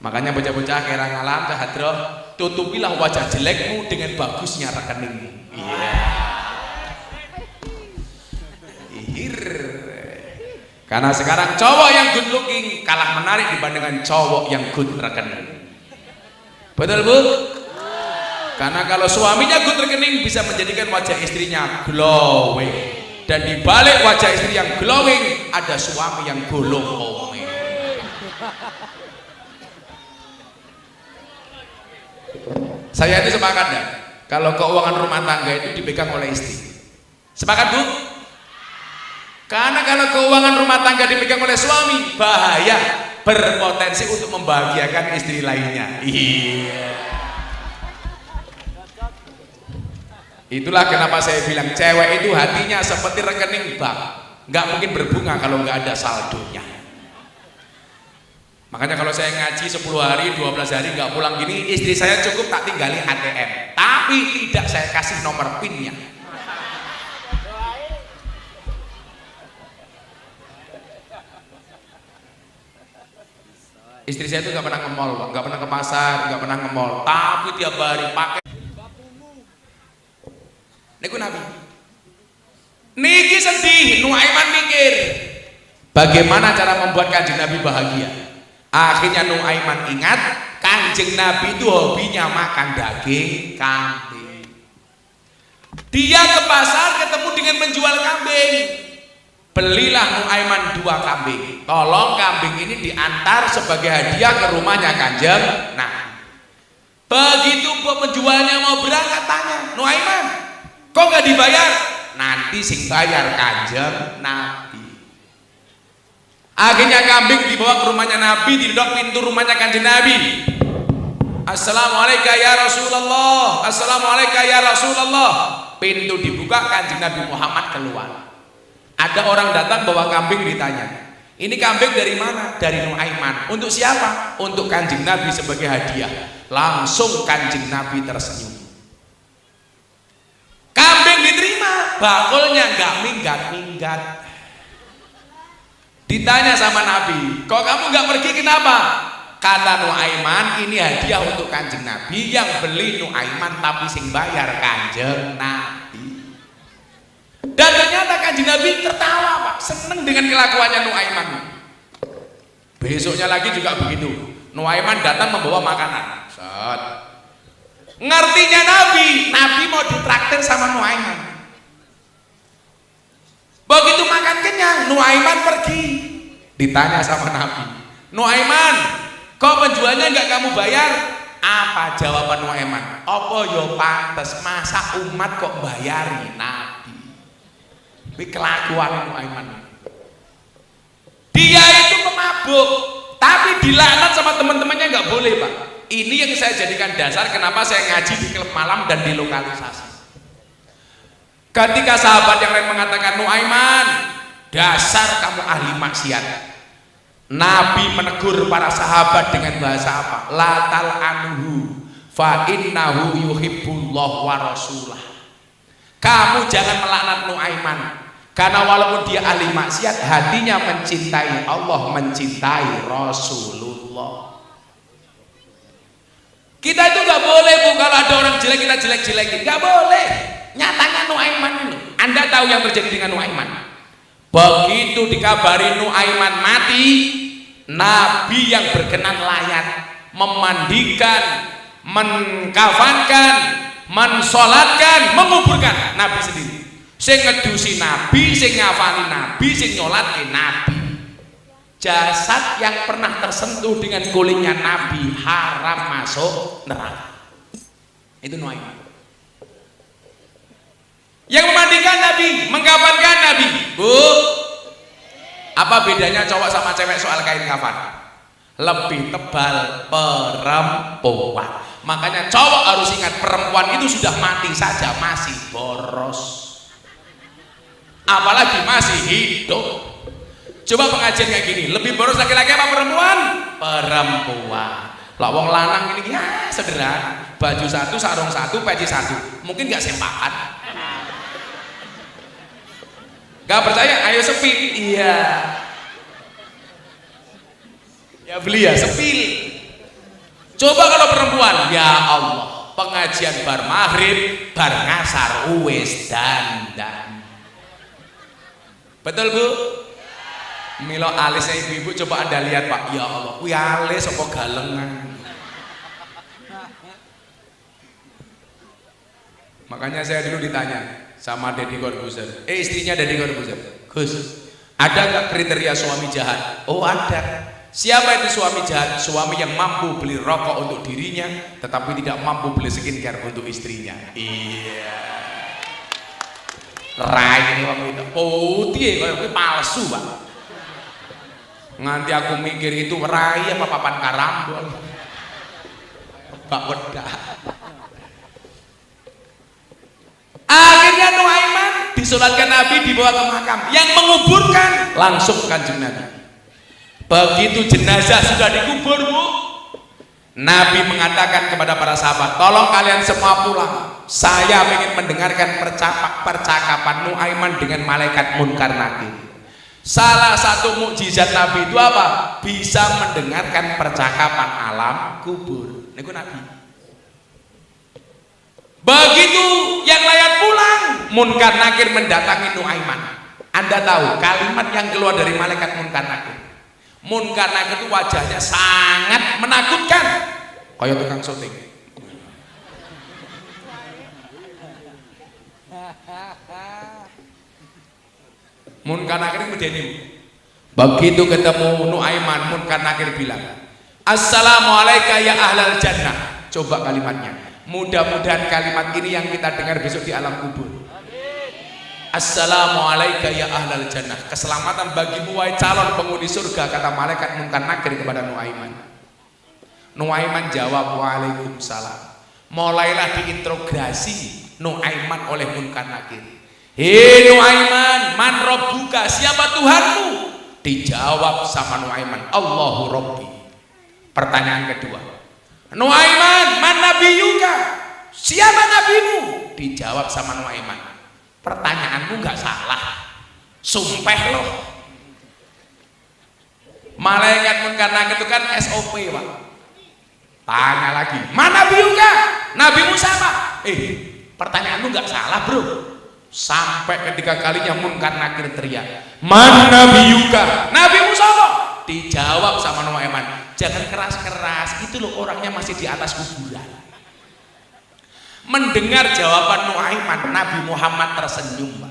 Makanya bocah-bocah kira ngalam sahadroh, tutupilah wajah jelekmu dengan bagusnya rekeningmu. Iya. Ihir. Karena sekarang cowok yang good looking kalah menarik dibandingkan cowok yang good rekening. Betul, Bu? Karena kalau suaminya good rekening bisa menjadikan wajah istrinya glowing. Dan di balik wajah istri yang glowing ada suami yang golong ome. Saya itu sepakat ya, kalau keuangan rumah tangga itu dipegang oleh istri. Sepakat, Bu? Karena kalau keuangan rumah tangga dipegang oleh suami, bahaya, berpotensi untuk membahagiakan istri lainnya. Iya. Itulah kenapa saya bilang cewek itu hatinya seperti rekening bank, nggak mungkin berbunga kalau nggak ada saldonya. Makanya kalau saya ngaji 10 hari, 12 hari nggak pulang gini, istri saya cukup tak tinggali ATM, tapi tidak saya kasih nomor PIN-nya. Istri saya itu nggak pernah nge-mall, nggak pernah ke pasar, nggak pernah nge-mall, tapi tiap hari pakai. Niku Nabi. Niki sedih, Nuaiman mikir bagaimana cara membuat Kanjeng Nabi bahagia. Akhirnya Nuaiman ingat Kanjeng Nabi itu hobinya makan daging kambing. Dia ke pasar ketemu dengan penjual kambing. Belilah Nuaiman 2 kambing. Tolong kambing ini diantar sebagai hadiah ke rumahnya Kanjeng. Nah, begitu penjualnya mau berangkat tanya, Nuaiman, kok nggak dibayar? Nanti sing bayar Kanjeng Nabi. Akhirnya kambing dibawa ke rumahnya Nabi, didok pintu rumahnya Kanjeng Nabi. Assalamualaikum ya Rasulullah, Assalamualaikum ya Rasulullah. Pintu dibuka, Kanjeng Nabi Muhammad keluar. Ada orang datang bawa kambing, ditanya, ini kambing dari mana? Dari Nuaiman. Untuk siapa? Untuk Kanjeng Nabi sebagai hadiah. Langsung Kanjeng Nabi tersenyum. Kambing diterima, bakulnya nggak minggat-minggat. Ditanya sama Nabi, kok kamu nggak pergi kenapa? Kata Nuaiman, ini hadiah untuk Kanjeng Nabi, yang beli Nuaiman tapi sing bayar Kanjeng Nabi. Dan ternyata Kanjeng Nabi tertawa, Pak, seneng dengan kelakuannya Nuaiman. Besoknya lagi juga begitu. Nuaiman datang membawa makanan. Set. Ngertinya Nabi mau ditraktir sama Nuaiman. Begitu makan kenyang, Nuaiman pergi. Ditanya sama Nabi, Nuaiman, kok penjualnya nggak kamu bayar? Apa jawaban Nuaiman? Apa yo pantes, masa umat kok bayari Nabi? Ini kelakuan Nuaiman. Dia itu pemabuk, tapi dilaknat sama teman-temannya nggak boleh, Pak. Ini yang saya jadikan dasar kenapa saya ngaji di klub malam dan di lokalisasi. Ketika sahabat yang lain mengatakan, Nuaiman, dasar kamu ahli maksiat, Nabi menegur para sahabat dengan bahasa apa? Latal anhu fa innahu yuhibbullah wa rasulah. Kamu jangan melaknat Nuaiman, karena walaupun dia ahli maksiat, hatinya mencintai Allah, mencintai Rasulullah. Kita itu nggak boleh, Bu, kalau ada orang jelek kita jelek-jelekin, nggak boleh. Nyatanya Nuaiman ini, Anda tahu yang terjadi dengan Nuaiman? Begitu dikabari Nuaiman mati, Nabi yang berkenan layak memandikan, mengkafankan, mensolatkan, menguburkan Nabi sendiri. Sing ngedusi Nabi, sing ngafani Nabi, sing nyolatke Nabi. Jasad yang pernah tersentuh dengan kulitnya Nabi haram masuk neraka. Itu Nuaiman. Yang memandikan Nabi, mengkafankan Nabi. Bu, apa bedanya cowok sama cewek soal kain kafan? Lebih tebal perempuan. Makanya cowok harus ingat, perempuan itu sudah mati saja masih boros, apalagi masih hidup. Coba pengajian kayak gini, lebih boros laki-laki apa perempuan? Perempuan. Lah wong lanang ini ya sederhana, baju satu, sarung satu, peci satu, mungkin nggak sempakan. Gak percaya? Ayo sepil. Iya. Ya beli ya sepil. Coba kalau perempuan, ya Allah, pengajian bar maghrib, bar ngasar, uwes dandan. Betul, Bu? Milo alisnya ibu-ibu coba Anda lihat, Pak. Ya Allah, kuwi alis apa galengan. Makanya saya dulu ditanya sama Deddy Corbuzier, istrinya Deddy Corbuzier, Gus, ada nggak kriteria suami jahat? Oh ada. Siapa itu suami jahat? Suami yang mampu beli rokok untuk dirinya, tetapi tidak mampu beli skincare untuk istrinya. Iya. Rai ini waktu itu putih, kayak palsu, Pak. Nganti aku mikir itu rai apa papan karambol. Pak wedak. Akhirnya Nuaiman disolatkan Nabi, dibawa ke makam. Yang menguburkan langsung Kanjeng Nabi. Begitu jenazah sudah dikubur, Bu, Nabi mengatakan kepada para sahabat, tolong kalian semua pulang. Saya ingin mendengarkan percakapan Nuaiman dengan malaikat Munkar Nakir. Salah satu mukjizat Nabi itu apa? Bisa mendengarkan percakapan alam kubur. Niku Nabi. Begitu yang layak pulang, Munkar Nakir mendatangi Nuaiman. Anda tahu kalimat yang keluar dari malaikat Munkar Nakir. Munkar Nakir itu wajahnya sangat menakutkan, kayak tukang syuting. Munkar Nakir medeni. Begitu ketemu Nuaiman, Munkar Nakir bilang, Assalamualaikum ya ahlal jannah. Coba kalimatnya. Mudah-mudahan kalimat ini yang kita dengar besok di alam kubur. Assalamualaikum ya ahlal jannah. Keselamatan bagimu wahai calon penghuni surga, kata malaikat Munkar Nakir kepada Nuaiman. Nuaiman jawab, waalaikumsalam. Mulailah diinterogasi Nuaiman oleh Munkar Nakir. Hei Nuaiman, man rabbuka, siapa Tuhanmu? Dijawab sama Nuaiman, Allahu Rabbi. Pertanyaan kedua, Nuaiman, man nabiyuka, siapa nabimu? Dijawab sama Nuaiman, pertanyaanmu nggak salah, sumpah loh. Malaikat Munkar Nakir itu kan SOP Pak. Tanya lagi, mana nabiuka? Nabimu siapa? Pertanyaanmu nggak salah bro. Sampai ketiga kalinya Munkar Nakir teriak, mana nabiuka? Nabimu siapa? Dijawab sama Nuaiman, jangan keras-keras, itu loh orangnya masih di atas kuburan. Mendengar jawaban Nuaiman, Nabi Muhammad tersenyum.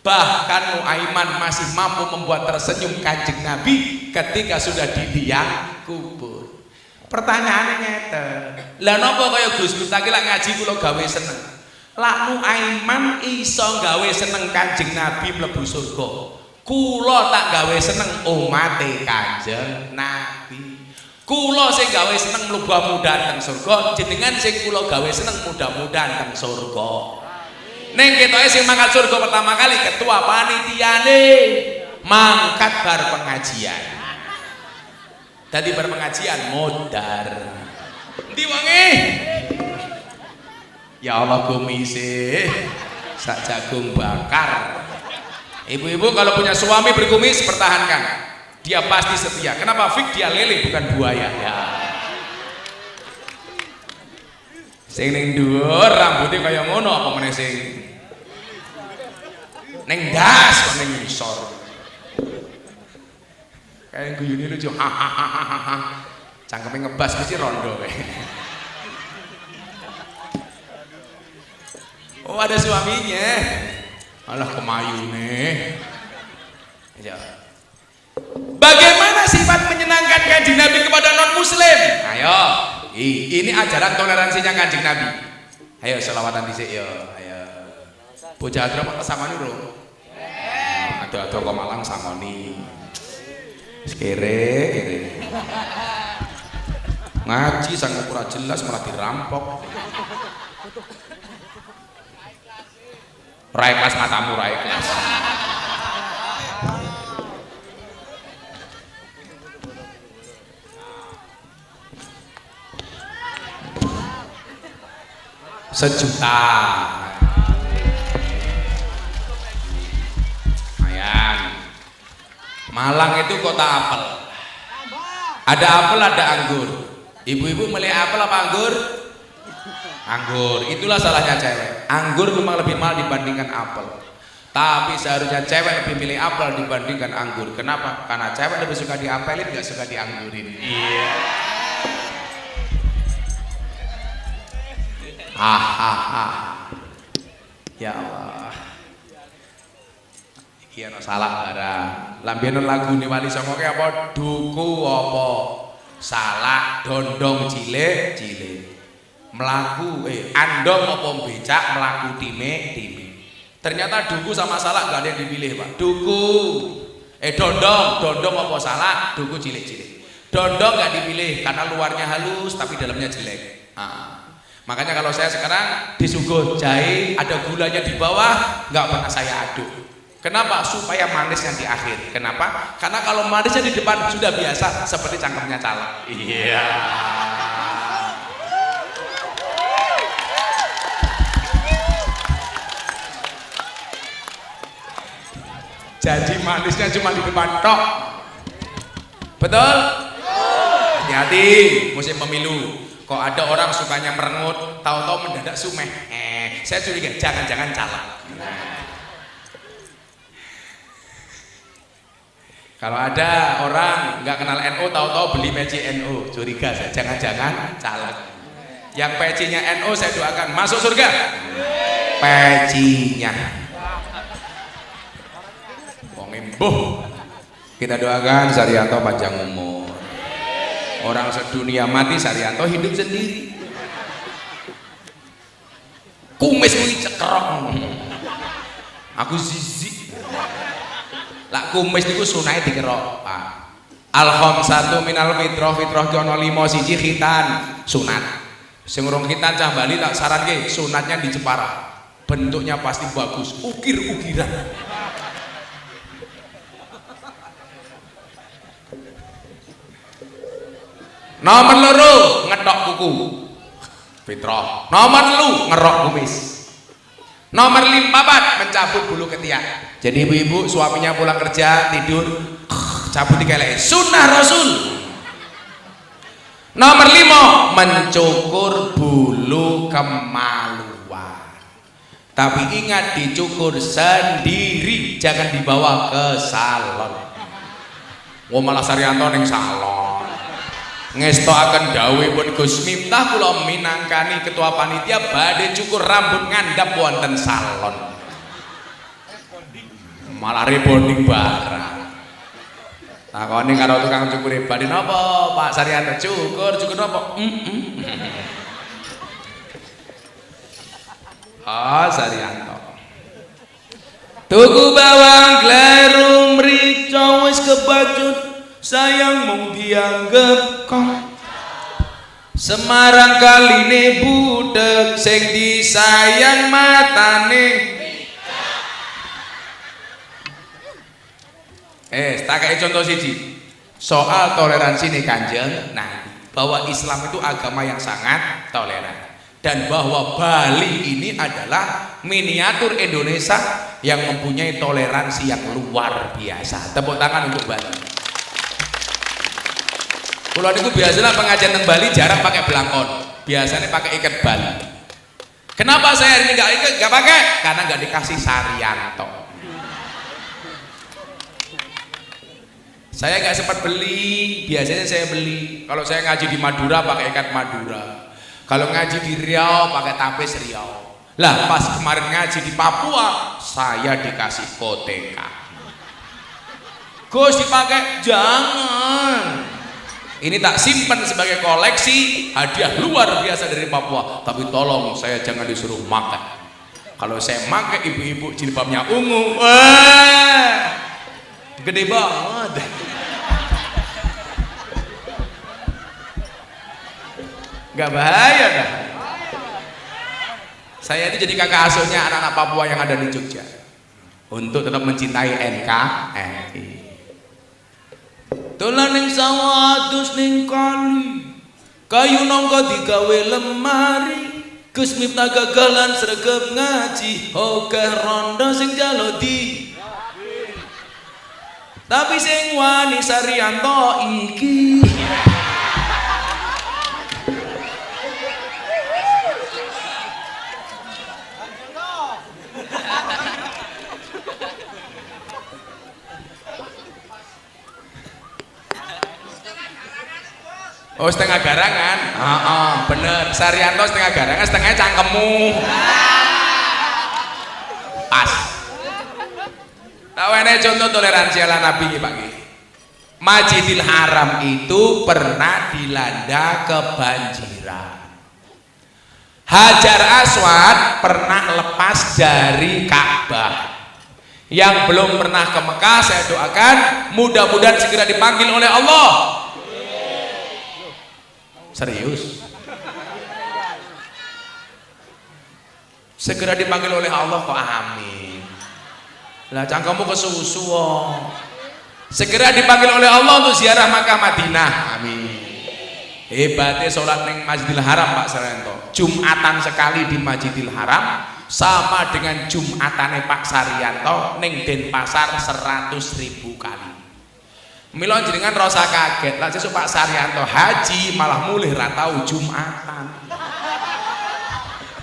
Bahkan Nuaiman masih mampu membuat tersenyum Kanjeng Nabi ketika sudah di liang kubur. Pertanyaannya ngeten, lah napa kaya Gus Miftah lak ngaji kula gawe seneng. Lah Nuaiman iso gawe seneng Kanjeng Nabi mlebu surga. Kula tak gawe seneng umate Kanjeng Nabi. Kula sing gawe seneng mudah-mudahan teng surga, jenengan sing kula gawe seneng mudah-mudahan teng surga. Ning ketoke sing mangkat surga pertama kali ketua panitiane mangkat bar pengajian. Dadi bar pengajian modar. Endi wonge? Ya Allah kumise sak jagung bakar. Ibu-ibu kalau punya suami berkumis pertahankan. Dia pasti setia. Kenapa? Fik dia lele bukan buaya. Ya. Sing ning dhuwur rambutnya kaya ngono apa meneh sing ning ndas kok ning ngisor. Kayak guyune lucu. Cangkeme ngebas mesti rondo kae. Oh, ada suaminya. Alah kemayune. Ya. Bagaimana sifat menyenangkan Kanjeng Nabi kepada non muslim? Ayo, ini ajaran toleransinya Kanjeng Nabi. Ayo selawatan dhisik yo, ayo. Bocah agama sangoni lho. Ada kok Malang sangoni. Kere. Ngaji sang ora jelas malah dirampok. Rai kelas matamu rai kelas. Sejuta lumayan. Malang itu kota apel, ada apel ada anggur. Ibu-ibu milih apel apa anggur? Anggur. Itulah salahnya cewek, anggur memang lebih mahal dibandingkan apel, tapi seharusnya cewek lebih milih apel dibandingkan anggur. Kenapa? Karena cewek lebih suka diapelin, gak suka dianggurin. Iya. Ya Allah, iya no salah barang. Lambian lagu nih Wali Songo apa? Duku apa? Salah dondong cilik melaku andong apa becak melaku time. Ternyata duku sama salah gak ada yang dipilih Pak. Duku dondong apa salah? Duku cilik. Dondong gak dipilih karena luarnya halus tapi dalamnya jelek. Makanya kalau saya sekarang disuguh jahe ada gulanya di bawah nggak pernah saya aduk. Kenapa? Supaya manisnya di akhir. Kenapa? Karena kalau manisnya di depan sudah biasa seperti cangkemnya calak. Iya. Jadi manisnya cuma di depan tok. Betul? Hati-hati musim pemilu. Kok ada orang sukanya merengut, tahu-tahu mendadak sumeh. Saya curiga jangan-jangan calak. Kalau ada orang nggak kenal NU, tahu-tahu beli peci NU, curiga saya jangan-jangan calak. Yang pecinya NU saya doakan masuk surga. Pecinya. Wong embuh. Kita doakan Saryanto panjang umur. Orang sedunia mati, Saryanto hidup sendiri. Kumis ini cekrok. Aku zizi. Lak kumis niku sunahe dikira, Pak. Al-khamsatu minal fitrah, fitrah ki ana 5 siji khitan, sunat. Sing urung khitan cah Bali tak saranke sunatnya di Jepara. Bentuknya pasti bagus, ukir-ukiran. Nomor loro ngetok kuku, fitrah. Nomor telu ngerok kumis. Nomor 4 mencabut bulu ketiak. Jadi ibu-ibu suaminya pulang kerja tidur cabut dikelek, sunnah Rasul. Nomor 5 mencukur bulu kemaluan. Tapi ingat dicukur sendiri, jangan dibawa ke salon. Wah malah Saryanto ning salon. Ngestoaken dawuh pun Gus Miftah kula minangkani ketua panitia badhe cukur rambut ngandhap wonten salon. Malah rebonding barang. Takoni karo tukang cukur badhe napa Pak Saryanto? Cukur napa? Saryanto. Tuku bawang gleru mrica wis kebacut. Sayang mung dianggep kok Semarang kaline budek sing disayang matane. Tak kayak contoh siji soal toleransi nih Kanjeng Nabi, bahwa Islam itu agama yang sangat toleran dan bahwa Bali ini adalah miniatur Indonesia yang mempunyai toleransi yang luar biasa. Tepuk tangan untuk Bali. Kalau itu biasanya pengajian teng Bali jarang pakai belangkon, biasanya pakai ikat Bali. Kenapa saya hari ini nggak pakai? Karena nggak dikasih Saryanto. Saya nggak sempat beli, biasanya saya beli. Kalau saya ngaji di Madura pakai ikat Madura. Kalau ngaji di Riau pakai tapis Riau. Lah pas kemarin ngaji di Papua saya dikasih koteka. Gus dipakai? Jangan. Ini tak simpan sebagai koleksi hadiah luar biasa dari Papua. Tapi tolong saya jangan disuruh makan. Kalau saya makan ibu-ibu jilbabnya ungu, wah, gede banget. Gak bahaya dah. Saya itu jadi kakak asuhnya anak-anak Papua yang ada di Jogja untuk tetap mencintai NKRI. Dolan ning sawah adus ning kali, kayu nongko digawe lemari. Gus Miftah gagalan sregep ngaji, okeh rondo sing jalodi. Tapi sing wani Saryanto iki. Oh setengah garangan, bener. Saryanto setengah garangan, setengahnya cangkemmu. Pas. Tahu ini contoh toleransi ala Nabi Pak. Masjidil Haram itu pernah dilanda kebanjiran. Hajar Aswad pernah lepas dari Ka'bah. Yang belum pernah ke Mekah saya doakan mudah-mudahan segera dipanggil oleh Allah. Serius, segera dipanggil oleh Allah kok, amin. Lah cangkemmu kesusu. Segera dipanggil oleh Allah untuk ziarah Makkah Madinah, amin. Hebatnya sholat neng Masjidil Haram Pak Saryanto, Jumatan sekali di Masjidil Haram sama dengan Jumatane Pak Saryanto neng Denpasar 100.000 kali. Mila jenengan rasa kaget lah sesuk Pak Saryanto haji malah mulih ra tau Jumatan.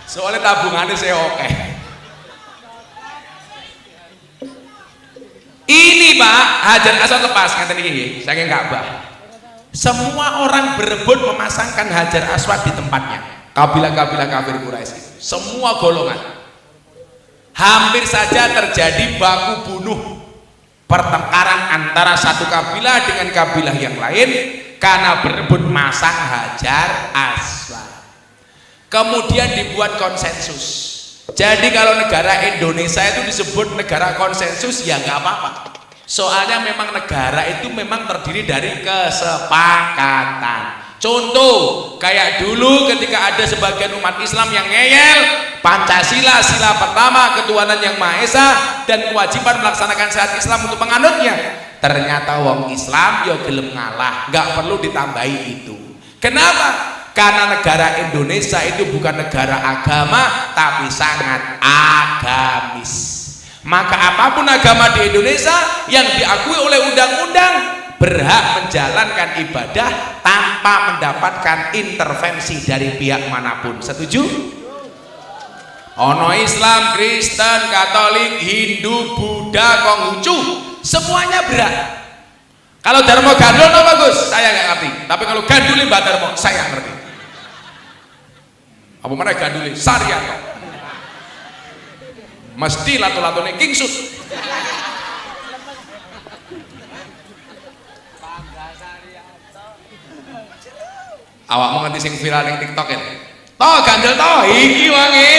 Soalnya tabungannya saya oke. Ini Pak Hajar Aswad lepas ngeten iki saking Ka'bah. Semua orang berebut memasangkan Hajar Aswad di tempatnya. Kabilah-kabilah kafir Quraisy, semua golongan. Hampir saja terjadi baku bunuh, pertengkaran antara satu kabilah dengan kabilah yang lain karena berebut masang Hajar Aswad. Kemudian dibuat konsensus, Jadi kalau negara Indonesia itu disebut negara konsensus ya nggak apa-apa. Soalnya memang negara itu memang terdiri dari kesepakatan. Contoh, kayak dulu ketika ada sebagian umat Islam yang ngeyel Pancasila, sila pertama, ketuhanan yang Maha Esa, dan kewajiban melaksanakan syariat Islam untuk penganutnya. Ternyata wong Islam ya gelem ngalah, nggak perlu ditambahi itu. Kenapa? Karena negara Indonesia itu bukan negara agama, tapi sangat agamis. Maka apapun agama di Indonesia yang diakui oleh undang-undang berhak menjalankan ibadah tanpa mendapatkan intervensi dari pihak manapun. Setuju? Ono Islam, Kristen, Katolik, Hindu, Buddha, Konghucu, semuanya berhak. Kalau Darmo Gandul no bagus, saya nggak ngerti. Tapi kalau Ganduli Mbak Darmo, saya ngerti. Apa mana Ganduli? Saryanto. Mesti lato-latone kingsut. Awak mau ngerti sing viral ning TikTok ya? Toh Gandul toh, iki wangi.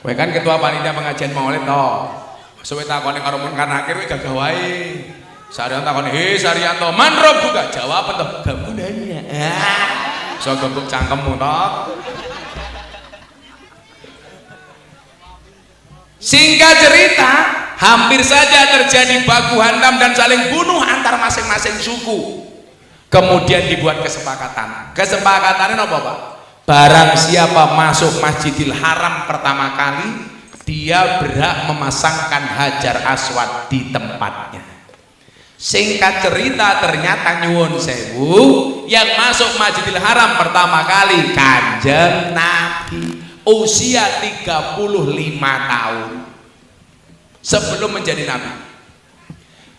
Kowe kan ketua panitia pengajian Maulid toh. Suwe takone karo mun kan akhir kowe gagah wae. Saryanto takone, "He Saryanto, man buka." Jawab toh, "Gamunanya." So gembuk cangkemmu toh. Singkat cerita, hampir saja terjadi baku hantam dan saling bunuh antar masing-masing suku. Kemudian dibuat kesepakatan. Kesepakatannya apa Pak? Barang siapa masuk Masjidil Haram pertama kali, dia berhak memasangkan Hajar Aswad di tempatnya. Singkat cerita, ternyata nyuwun sewu, yang masuk Masjidil Haram pertama kali Kanjeng Nabi, usia 35 tahun sebelum menjadi Nabi.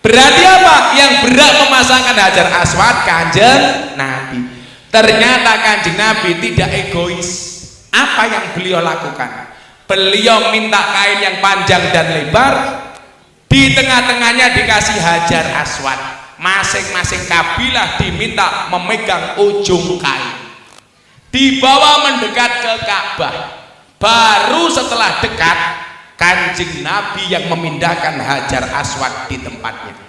Berarti apa? Yang berhak memasangkan Hajar Aswad Kanjeng Nabi. Ternyata Kanjeng Nabi tidak egois. Apa yang beliau lakukan? Beliau minta kain yang panjang dan lebar, di tengah-tengahnya dikasih Hajar Aswad. Masing-masing kabilah diminta memegang ujung kain, dibawa mendekat ke Ka'bah. Baru setelah dekat, Kanjeng Nabi yang memindahkan Hajar Aswad di tempatnya.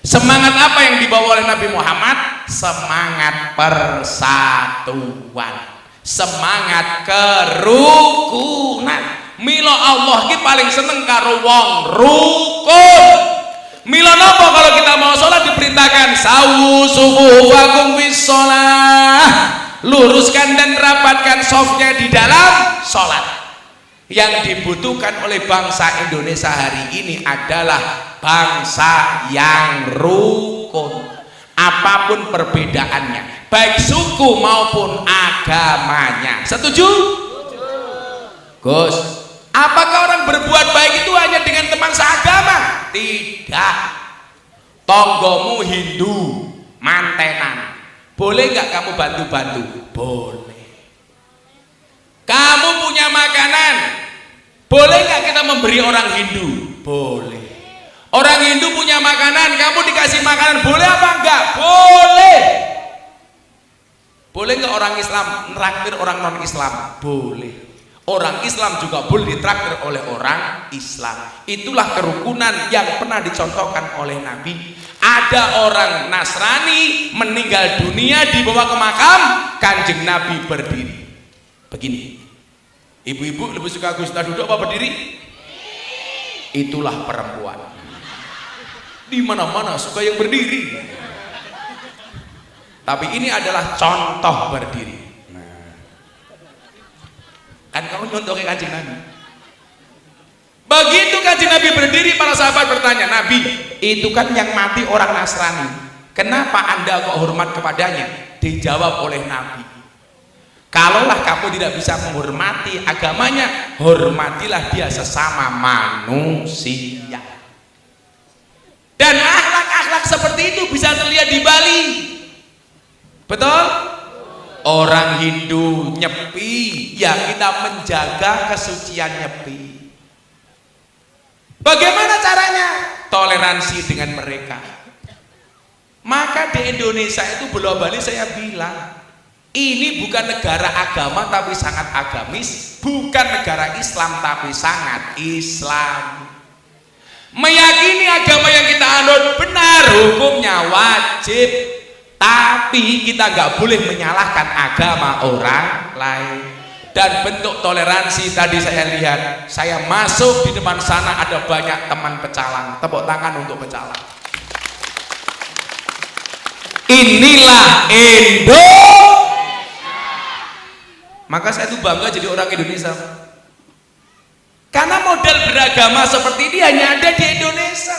Semangat apa yang dibawa oleh Nabi Muhammad? Semangat persatuan, semangat kerukunan. Milo Allah ki paling seneng karo wong rukun. Milo napa kalau kita mau sholat diperintahkan sawu sufufakum fis sholah, luruskan dan rapatkan sofnya di dalam sholat. Yang dibutuhkan oleh bangsa Indonesia hari ini adalah bangsa yang rukun, apapun perbedaannya, baik suku maupun agamanya. Setuju? Gus, apakah orang berbuat baik itu hanya dengan teman seagama? Tidak. Tonggomu Hindu, mantenan, boleh nggak kamu bantu-bantu? Boleh. Kamu punya makanan, boleh nggak kita memberi orang Hindu? Boleh. Orang Hindu punya makanan, kamu dikasih makanan, boleh apa enggak? Boleh. Boleh nggak orang Islam nraktir orang non Islam? Boleh. Orang Islam juga boleh ditraktir oleh orang Islam. Itulah kerukunan yang pernah dicontohkan oleh Nabi. Ada orang Nasrani meninggal dunia, dibawa ke makam, Kanjeng Nabi berdiri begini. Ibu-ibu lebih suka Gus duduk apa berdiri? Itulah perempuan. Di mana-mana suka yang berdiri. Tapi ini adalah contoh berdiri. Kan kamu nyontohnya Kanjeng Nabi. Begitu Kanjeng Nabi berdiri, para sahabat bertanya, Nabi, itu kan yang mati orang Nasrani, kenapa Anda kok hormat kepadanya? Dijawab oleh Nabi, kalaulah kamu tidak bisa menghormati agamanya, hormatilah dia sesama manusia. Dan akhlak-akhlak seperti itu bisa terlihat di Bali. Betul? Orang Hindu nyepi, ya kita menjaga kesucian nyepi. Bagaimana caranya? Toleransi dengan mereka. Maka di Indonesia itu bola bali saya bilang, Ini bukan negara agama tapi sangat agamis, bukan negara Islam tapi sangat Islam. Meyakini agama yang kita anut benar, hukumnya wajib, tapi kita nggak boleh menyalahkan agama orang lain. Dan bentuk toleransi tadi saya lihat, saya masuk di depan sana ada banyak teman pecalang, tepuk tangan untuk pecalang. Inilah Maka saya tuh bangga jadi orang Indonesia. Karena model beragama seperti ini hanya ada di Indonesia.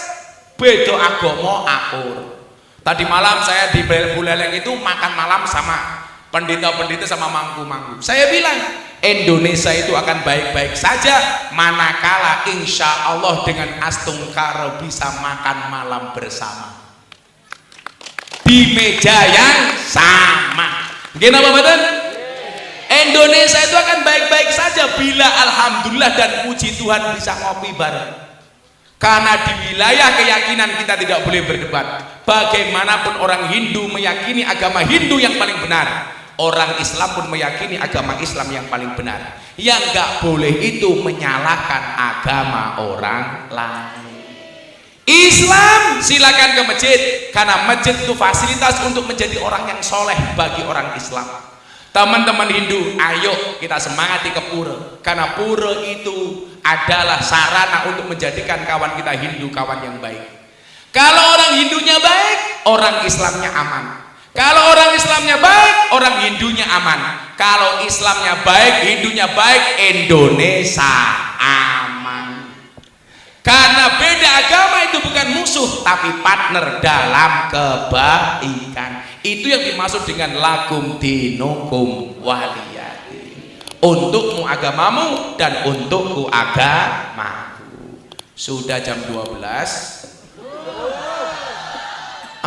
Beda agama akur. Tadi malam saya di Buleleng itu makan malam sama pendeta-pendeta sama mangku-mangku. Saya bilang Indonesia itu akan baik-baik saja manakala insya Allah dengan Astung Karo bisa makan malam bersama di meja yang sama. Gimana betul? Indonesia itu akan baik-baik saja bila alhamdulillah dan puji Tuhan bisa ngopi bareng. Karena di wilayah keyakinan kita tidak boleh berdebat. Bagaimanapun orang Hindu meyakini agama Hindu yang paling benar, orang Islam pun meyakini agama Islam yang paling benar. Yang nggak boleh itu menyalahkan agama orang lain. Islam silakan ke masjid, karena masjid itu fasilitas untuk menjadi orang yang soleh bagi orang Islam. Teman-teman Hindu, ayo kita semangati ke pura, karena pura itu adalah sarana untuk menjadikan kawan kita Hindu kawan yang baik. Kalau orang Hindunya baik, orang Islamnya aman. Kalau orang Islamnya baik, orang Hindunya aman. Kalau Islamnya baik, Hindunya baik, Indonesia aman. Karena beda agama itu bukan musuh, tapi partner dalam kebaikan. Itu yang dimaksud dengan lakum dinukum waliyadin. Untukmu agamamu dan untukku agamaku. Sudah jam 12.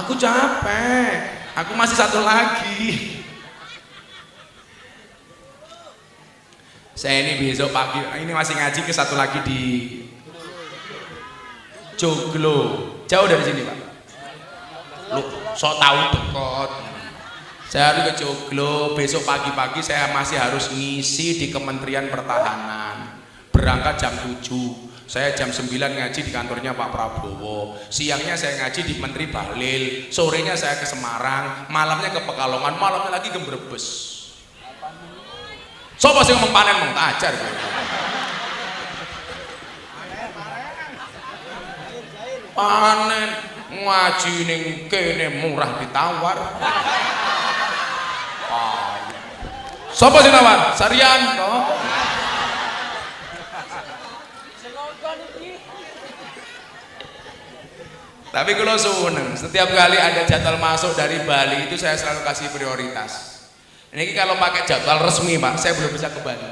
Aku capek. Aku masih satu lagi. Saya ini besok pagi, ini masih ngaji ke satu lagi di Joglo. Jauh dari sini, Pak. Lu sok tahu dekot. Saya harus ke Joglo. Besok pagi-pagi saya masih harus ngisi di Kementerian Pertahanan. Berangkat jam 7. Saya jam 9 ngaji di kantornya Pak Prabowo. Siangnya saya ngaji di Menteri Bahlil. Sorenya saya ke Semarang. Malamnya ke Pekalongan. Malamnya lagi ke Brebes. Sopo sing ngomong panen mau tak ajar. Panen ngaji ning kene murah ditawar. Sopo sing nawar? Saryanto. Tapi kalau seneng, setiap kali ada jadwal masuk dari Bali itu saya selalu kasih prioritas. Ini kalau pakai jadwal resmi, Pak, saya belum bisa ke Bali.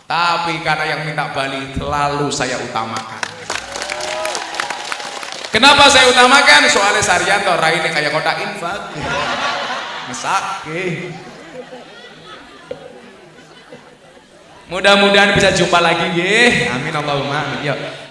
Tapi karena yang minta Bali selalu saya utamakan. Kenapa saya utamakan? Soalnya Saryanto raine kayak kota infak. Mesake. Mudah-mudahan bisa jumpa lagi nggih. Amin Allahumma amin. Yuk.